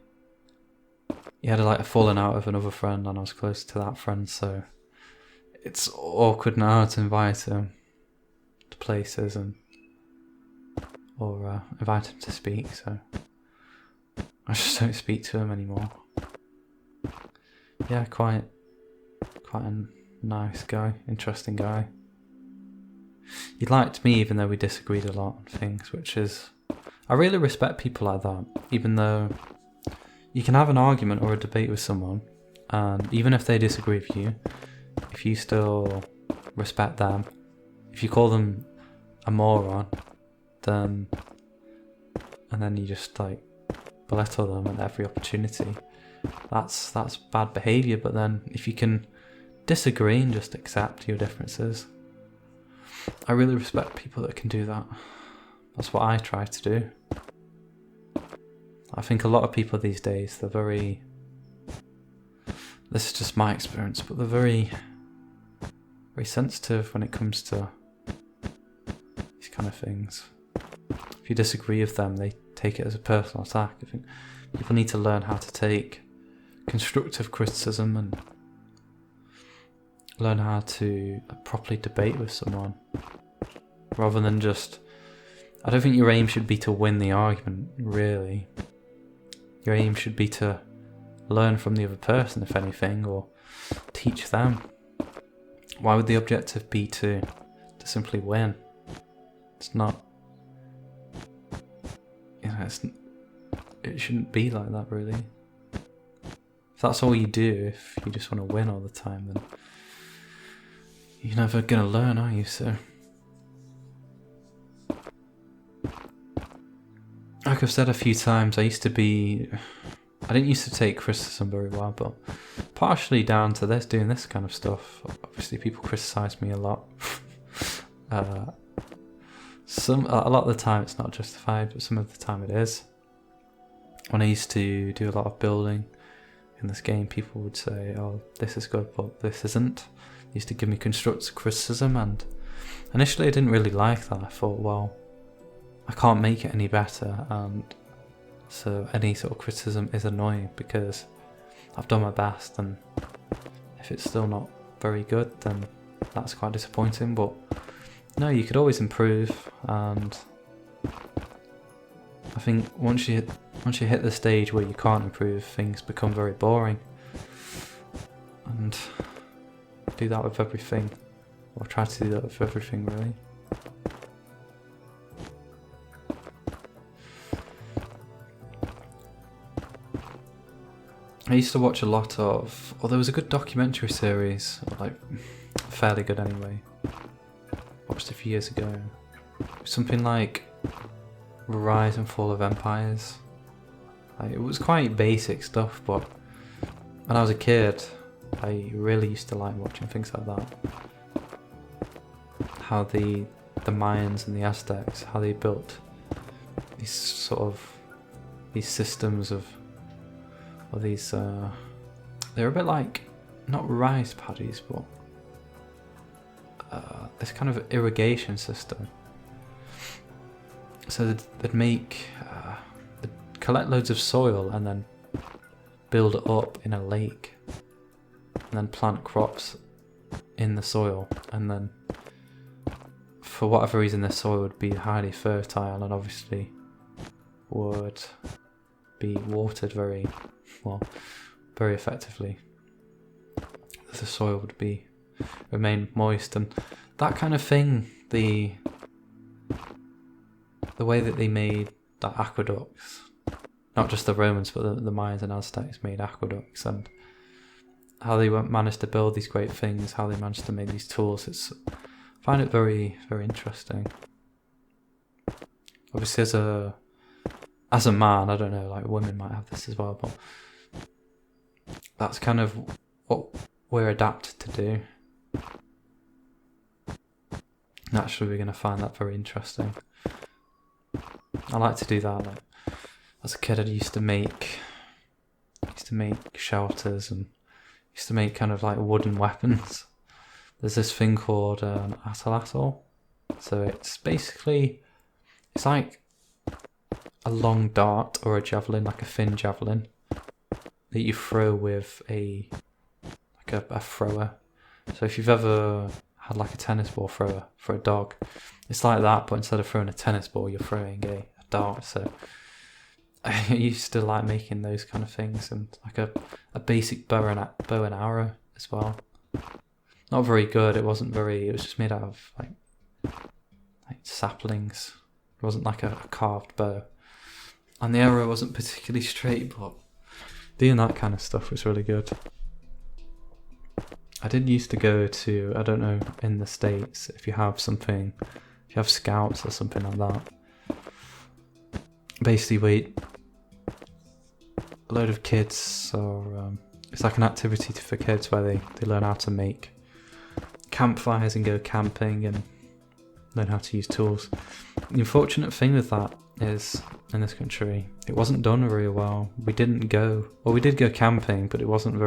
had a falling out with another friend, and I was close to that friend, so it's awkward now to invite him to places or invite him to speak. So I just don't speak to him anymore. Yeah, quite a nice guy, interesting guy. He liked me even though we disagreed a lot on things, which is, I really respect people like that, even though you can have an argument or a debate with someone, and even if they disagree with you, if you still respect them, if you call them a moron, and then you just like belittle them at every opportunity, that's bad behaviour. But then if you can disagree and just accept your differences, I really respect people that can do that. That's what I try to do. I think a lot of people these days, they're very, this is just my experience, but they're very, very sensitive when it comes to these kind of things. If you disagree with them, they take it as a personal attack. I think people need to learn how to take constructive criticism and learn how to properly debate with someone, rather than just, I don't think your aim should be to win the argument, really. Your aim should be to learn from the other person, if anything, or teach them. Why would the objective be to simply win? It's not, it shouldn't be like that, really. If that's all you do, if you just want to win all the time, then you're never going to learn, are you? So, like I've said a few times, I didn't used to take criticism very well, but partially down to doing this kind of stuff. Obviously people criticise me a lot. A lot of the time it's not justified, but some of the time it is. When I used to do a lot of building in this game, people would say, oh, this is good, but this isn't. They used to give me constructive criticism, and initially I didn't really like that. I thought, well, I can't make it any better, and so any sort of criticism is annoying because I've done my best, and if it's still not very good, then that's quite disappointing. But no, you could always improve, and I think once you hit the stage where you can't improve, things become very boring. And do that with everything, or try to do that with everything, really. I used to watch a lot of, there was a good documentary series, like fairly good anyway, watched a few years ago, something like Rise and Fall of Empires. Like, it was quite basic stuff, but when I was a kid I really used to like watching things like that. How the Mayans and the Aztecs, how they built these systems of these they're a bit like, not rice paddies, but this kind of irrigation system. So they'd collect loads of soil and then build it up in a lake, and then plant crops in the soil, and then for whatever reason the soil would be highly fertile and obviously would be watered very effectively. The soil would remain moist, and that kind of thing. The way that they made the aqueducts, not just the Romans but the Mayans and Aztecs made aqueducts, and how they managed to build these great things, how they managed to make these tools. I find it very, very interesting. Obviously, as a man, I don't know, like women might have this as well, but that's kind of what we're adapted to do. Naturally, we're going to find that very interesting. I like to do that. Like, as a kid, I used to make shelters and used to make kind of like wooden weapons. There's this thing called an atlatl. So it's like a long dart or a javelin, like a thin javelin, that you throw with a thrower. So if you've ever had like a tennis ball thrower for a dog, it's like that, but instead of throwing a tennis ball, you're throwing a dart. So I used to like making those kind of things, and like a basic bow and arrow as well. Not very good. It was just made out of like saplings. It wasn't like a carved bow, and the arrow wasn't particularly straight, but doing that kind of stuff was really good. I did used to go to, I don't know, in the States, if you have scouts or something like that, basically a load of kids, or it's like an activity for kids where they learn how to make campfires and go camping and learn how to use tools. The unfortunate thing with that is, in this country, it wasn't done very well. We did go camping, but it wasn't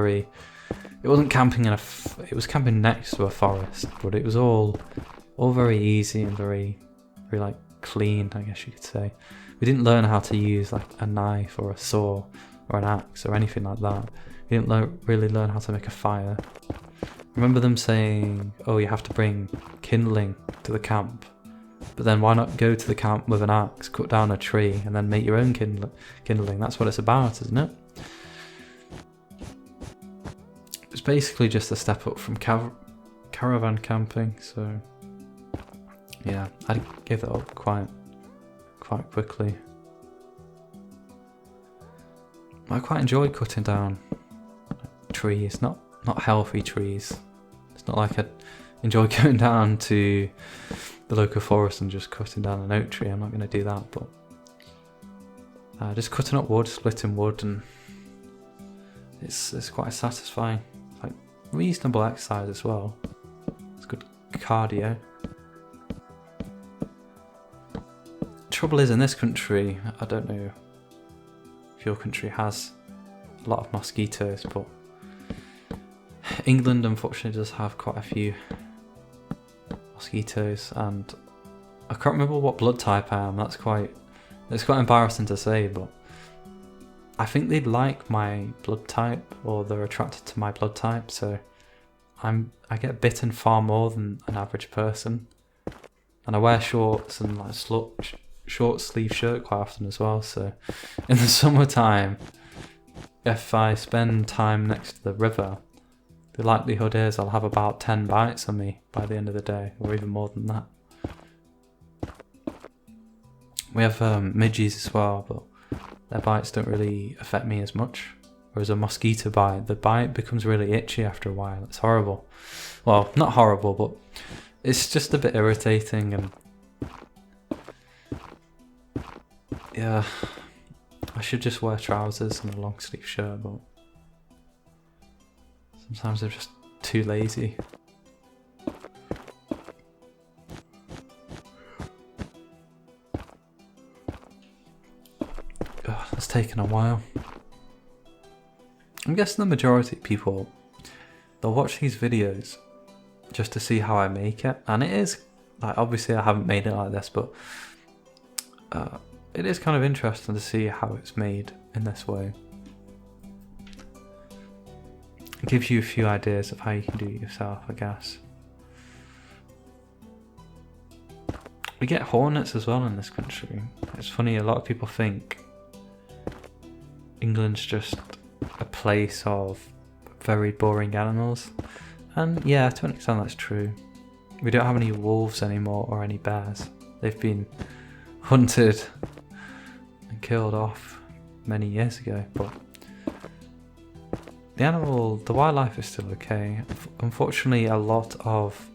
camping it was camping next to a forest, but it was all very easy and very, very like clean, I guess you could say. We didn't learn how to use like a knife or a saw or an axe or anything like that. We didn't really learn how to make a fire. I remember them saying, oh, you have to bring kindling to the camp, but then why not go to the camp with an axe, cut down a tree, and then make your own kindling? That's what it's about, isn't it? It's basically just a step up from caravan camping, so yeah, I gave that up quite quickly. I quite enjoy cutting down trees, not healthy trees. It's not like I enjoy going down to the local forest and just cutting down an oak tree. I'm not going to do that, but just cutting up wood, splitting wood, and it's quite satisfying. It's like reasonable exercise as well. It's good cardio. Trouble is, in this country, I don't know if your country has a lot of mosquitoes, but England unfortunately does have quite a few mosquitoes, and I can't remember what blood type I am. It's quite embarrassing to say, but I think they'd like my blood type, or they're attracted to my blood type, so I get bitten far more than an average person, and I wear shorts and like short sleeve shirt quite often as well. So in the summertime, if I spend time next to the river, the likelihood is I'll have about 10 bites on me by the end of the day, or even more than that. We have midges as well, but their bites don't really affect me as much. Whereas a mosquito bite, the bite becomes really itchy after a while. It's horrible. Well, not horrible, but it's just a bit irritating. And yeah, I should just wear trousers and a long sleeve shirt, but sometimes I'm just too lazy. It's taken a while. I'm guessing the majority of people, they'll watch these videos just to see how I make it. And it is, like, obviously I haven't made it like this, but it is kind of interesting to see how it's made in this way. It gives you a few ideas of how you can do it yourself, I guess. We get hornets as well in this country. It's funny, a lot of people think England's just a place of very boring animals, and yeah, to an extent that's true. We don't have any wolves anymore or any bears. They've been hunted and killed off many years ago, but the wildlife is still okay. Unfortunately, a lot of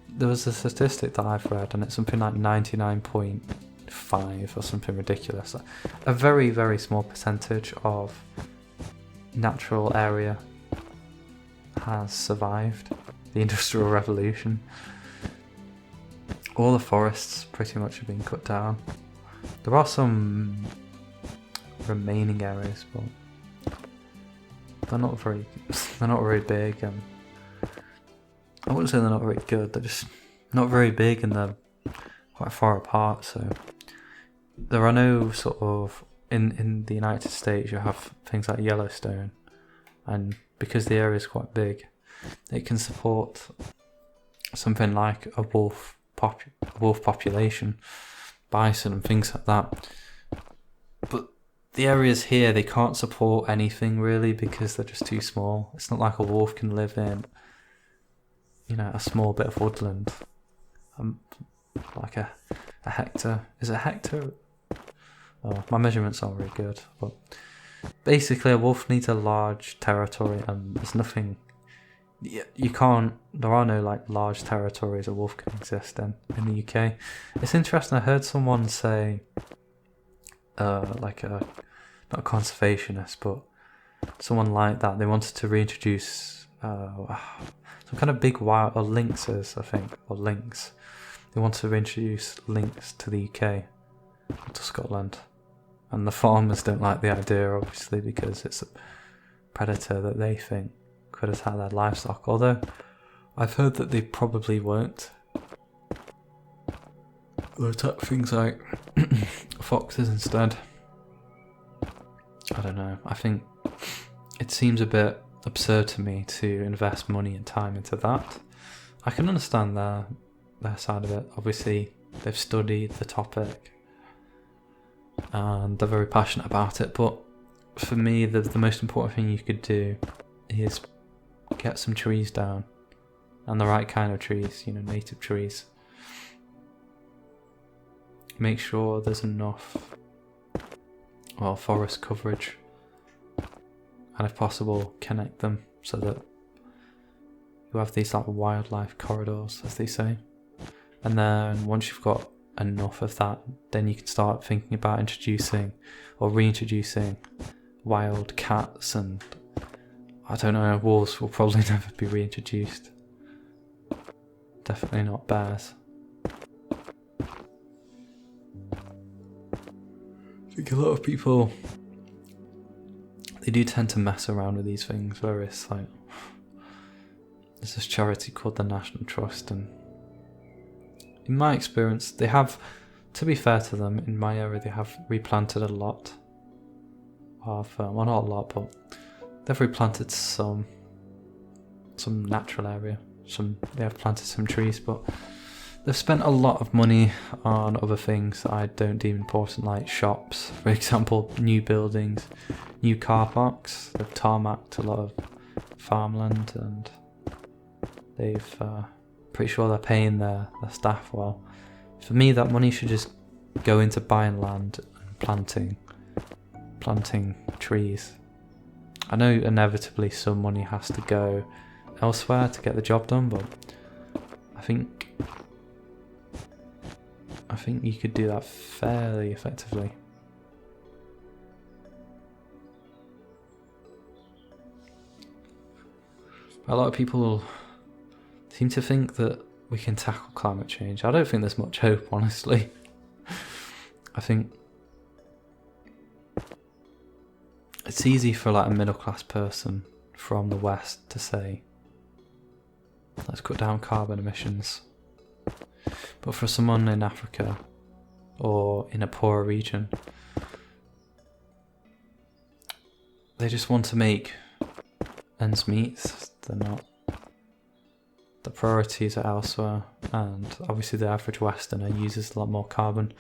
there was a statistic that I've read, and it's something like 99.5 or something ridiculous. A very, very small percentage of natural area has survived the Industrial Revolution. All the forests pretty much have been cut down. There are some remaining areas, but they're not very big, and I wouldn't say they're not very good, they're just not very big and they're quite far apart. So there are no sort of, in the United States you have things like Yellowstone, and because the area is quite big, it can support something like a wolf population, bison and things like that. But the areas here, they can't support anything really because they're just too small. It's not like a wolf can live in, a small bit of woodland, like a hectare. Is it a hectare? Oh, my measurements aren't very good, but basically a wolf needs a large territory, and there's nothing. You can't. There are no like large territories a wolf can exist in the UK. It's interesting. I heard someone say, not a conservationist, but someone like that. They wanted to reintroduce some kind of big wild, or lynxes, I think, or lynx. They want to reintroduce lynx to the UK, to Scotland, and the farmers don't like the idea, obviously, because it's a predator that they think could attack their livestock. Although I've heard that they probably won't. They'll attack things like foxes instead. I don't know. I think it seems a bit absurd to me to invest money and time into that. I can understand their side of it. Obviously, they've studied the topic and they're very passionate about it. But for me, the most important thing you could do is get some trees down, and the right kind of trees, native trees. Make sure there's enough forest coverage, and if possible connect them so that you have these like wildlife corridors, as they say. And then once you've got enough of that, then you can start thinking about introducing or reintroducing wild cats, and I don't know, wolves will probably never be reintroduced. Definitely not bears. I think a lot of people, they do tend to mess around with these things, where it's like, there's this charity called the National Trust, and in my experience, they have, to be fair to them, in my area they have replanted a lot of, well, not a lot, but they've replanted some, some natural area. They have planted some trees, but they've spent a lot of money on other things that I don't deem important, like shops, for example, new buildings, new car parks. They've tarmacked a lot of farmland, and they've pretty sure they're paying their staff well. For me, that money should just go into buying land and planting trees. I know inevitably some money has to go elsewhere to get the job done, but I think you could do that fairly effectively. A lot of people seem to think that we can tackle climate change. I don't think there's much hope, honestly. I think it's easy for like a middle class person from the West to say, let's cut down carbon emissions. But for someone in Africa or in a poorer region, they just want to make ends meet. They're not. The priorities are elsewhere, and obviously the average Westerner uses a lot more carbon.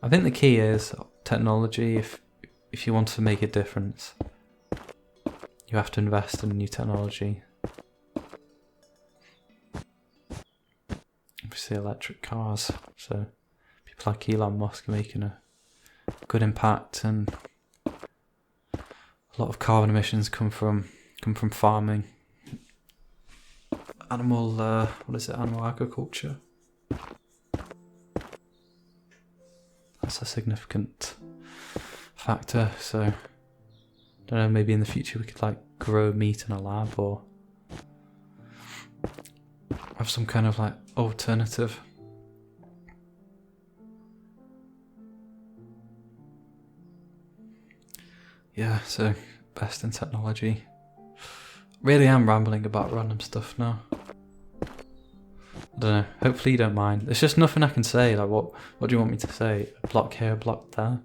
I think the key is technology. If you want to make a difference, you have to invest in new technology. Obviously electric cars, so people like Elon Musk are making a good impact, and a lot of carbon emissions come from farming. Animal agriculture. That's a significant factor, so I don't know, maybe in the future we could like grow meat in a lab or have some kind of like alternative. Yeah, so best in technology. Really am rambling about random stuff now. I don't know, hopefully you don't mind. There's just nothing I can say, like what do you want me to say? A block here, a block there?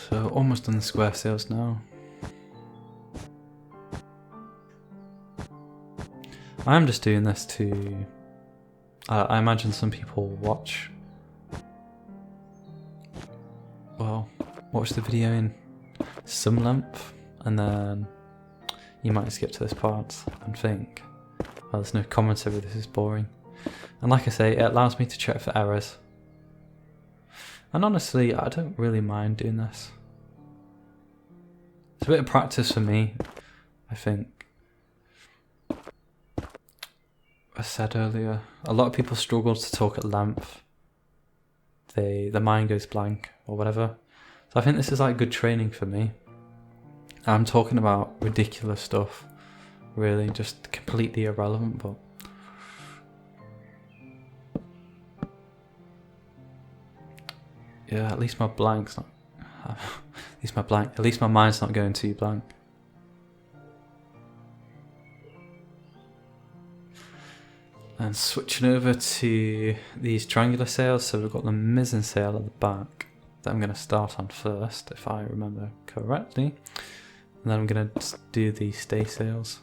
So almost done the square sails now. I'm just doing this to... I imagine some people watch the video in some length, and then you might skip to this part and think, well, there's no commentary, this is boring. And like I say, it allows me to check for errors. And honestly, I don't really mind doing this. It's a bit of practice for me, I think. I said earlier, a lot of people struggle to talk at length. The mind goes blank or whatever. So I think this is like good training for me. I'm talking about ridiculous stuff, really, just completely irrelevant, but yeah, at least my mind's not going too blank. And switching over to these triangular sails, so we've got the mizzen sail at the back that I'm going to start on first, if I remember correctly. And then I'm going to do the stay sails.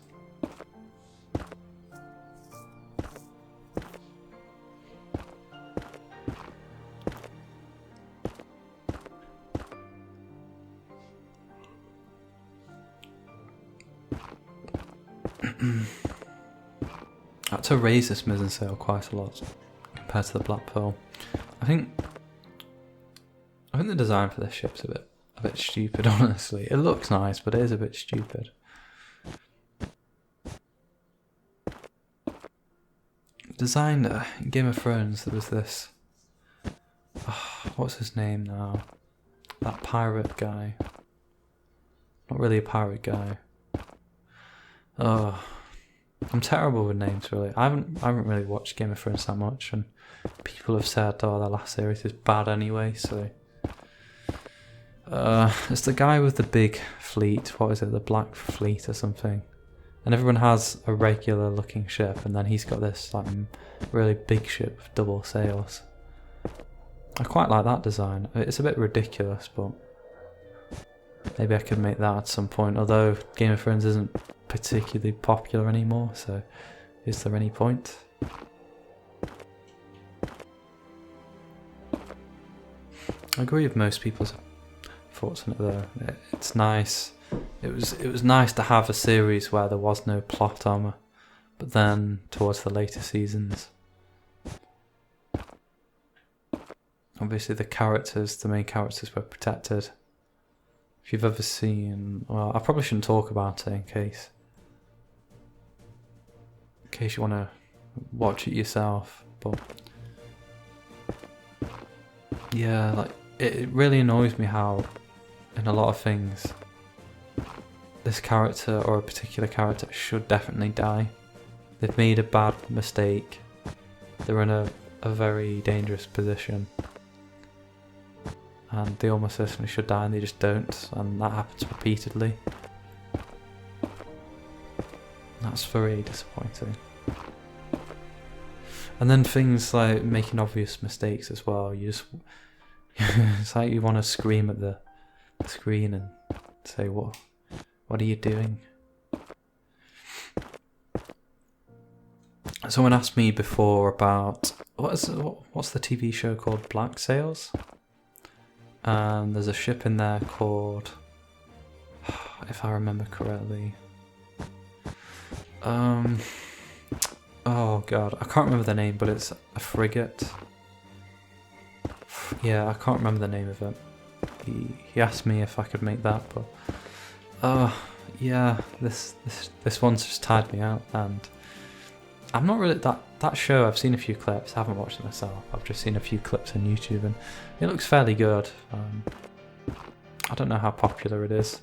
I had to raise this mizzen sail quite a lot compared to the black pearl. I think the design for this ship's a bit stupid, honestly. It looks nice, but it is a bit stupid. Designer in Game of Thrones, there was this... what's his name now? That pirate guy. Not really a pirate guy. I'm terrible with names, really. I haven't really watched Game of Thrones that much, and people have said, the last series is bad anyway, so... it's the guy with the big fleet, what is it, the Black Fleet or something. And everyone has a regular looking ship, and then he's got this like really big ship with double sails. I quite like that design. It's a bit ridiculous, but Maybe I could make that at some point, although Game of Thrones isn't particularly popular anymore, so is there any point? I agree with most people's thoughts on it though. It's nice. It was nice to have a series where there was no plot armor, but then towards the later seasons, obviously the main characters were protected. If you've ever seen, well, I probably shouldn't talk about it in case you want to watch it yourself, but yeah, like it really annoys me how in a lot of things this character or a particular character should definitely die. They've made a bad mistake, they're in a very dangerous position, and they almost certainly should die and they just don't, and that happens repeatedly. That's very disappointing. And then things like making obvious mistakes as well. You just it's like you want to scream at the screen and say, what are you doing? Someone asked me before about what's the TV show called, Black Sails? And there's a ship in there called, if I remember correctly, oh god, I can't remember the name, but it's a frigate. Yeah, I can't remember the name of it. He asked me if I could make that, but yeah, this one's just tired me out, and I'm not really that show. I've seen a few clips. I haven't watched it myself. I've just seen a few clips on YouTube, and it looks fairly good. I don't know how popular it is.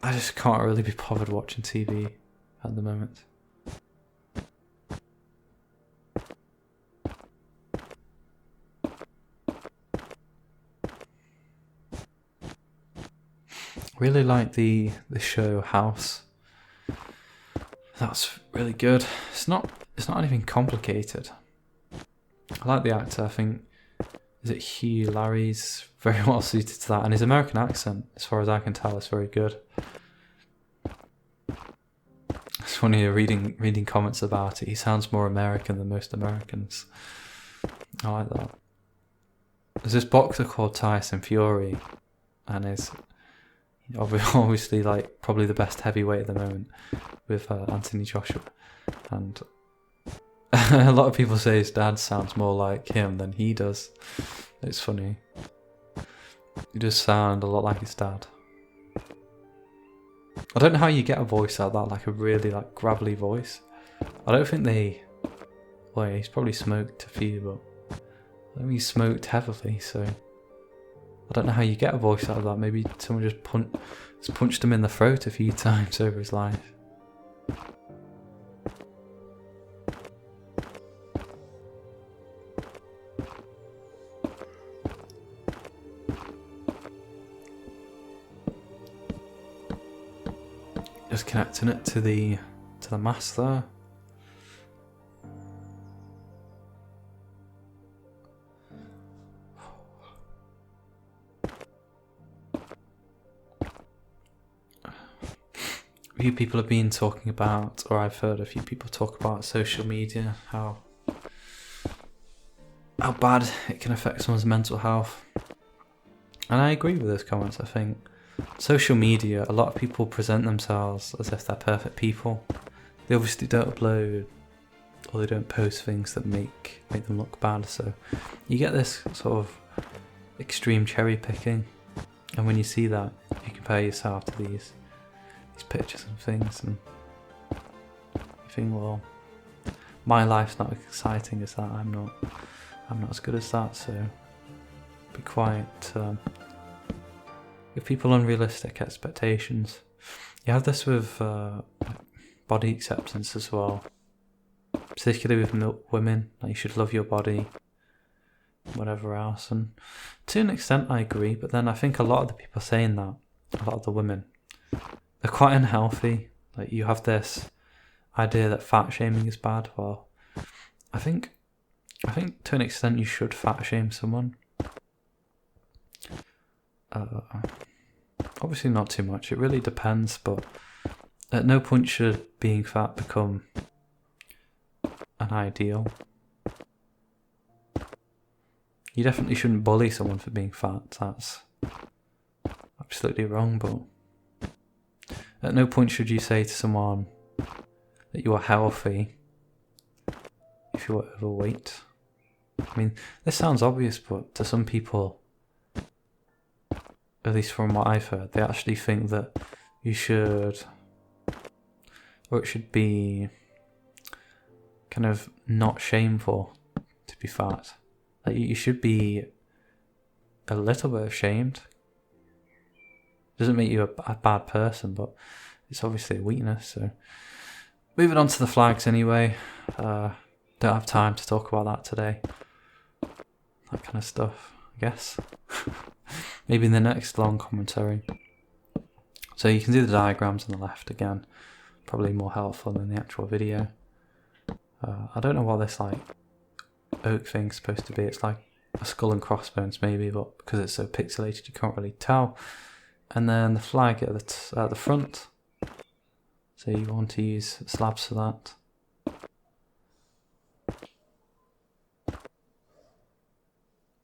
I just can't really be bothered watching TV at the moment. Really like the show House. That's really good. It's not anything complicated. I like the actor. I think, is it Hugh Larry's very well suited to that, and his American accent, as far as I can tell, is very good. It's funny reading comments about it. He sounds more American than most Americans. I like that. There's this boxer called Tyson Fury, and is obviously like probably the best heavyweight at the moment with Anthony Joshua, and a lot of people say his dad sounds more like him than he does. It's funny. He does sound a lot like his dad. I don't know how you get a voice like that, like a really like gravelly voice. I don't think well, he's probably smoked a few, but I think he smoked heavily, so I don't know how you get a voice out of that. Maybe someone just punched him in the throat a few times over his life. Just connecting it to the mast there. A few people have been talking about, or I've heard a few people talk about social media, how bad it can affect someone's mental health. And I agree with those comments. I think social media, a lot of people present themselves as if they're perfect people. They obviously don't upload or they don't post things that make them look bad, so you get this sort of extreme cherry picking, and when you see that, you compare yourself to these pictures and things, and you think, well, my life's not as exciting as that. I'm not as good as that, so be quite give people unrealistic expectations. You have this with body acceptance as well, particularly with women. Like, you should love your body, whatever else, and to an extent I agree, but then I think a lot of the people saying that, a lot of the women, they're quite unhealthy. Like, you have this idea that fat shaming is bad. Well, I think to an extent you should fat shame someone. Obviously not too much, it really depends, but at no point should being fat become an ideal. You definitely shouldn't bully someone for being fat, that's absolutely wrong, but at no point should you say to someone that you are healthy if you're overweight. I mean, this sounds obvious, but to some people, at least from what I've heard, they actually think that you should, or it should be kind of not shameful to be fat. Like you should be a little bit ashamed. Doesn't make you a bad person, but it's obviously a weakness. So moving on to the flags anyway. Don't have time to talk about that today. That kind of stuff, I guess. Maybe in the next long commentary. So you can see the diagrams on the left again. Probably more helpful than the actual video. I don't know what this like oak thing's supposed to be. It's like a skull and crossbones maybe, but because it's so pixelated you can't really tell. And then the flag at the front. So you want to use slabs for that.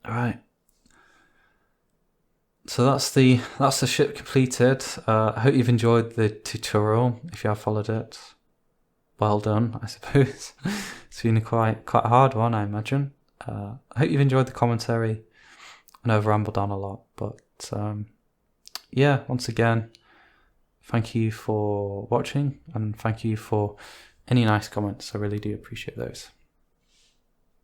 Alright. So that's the ship completed. I hope you've enjoyed the tutorial. If you have followed it, well done, I suppose. It's been a quite a hard one, I imagine. I hope you've enjoyed the commentary. I know I've rambled on a lot, but yeah, once again, thank you for watching and thank you for any nice comments. I really do appreciate those.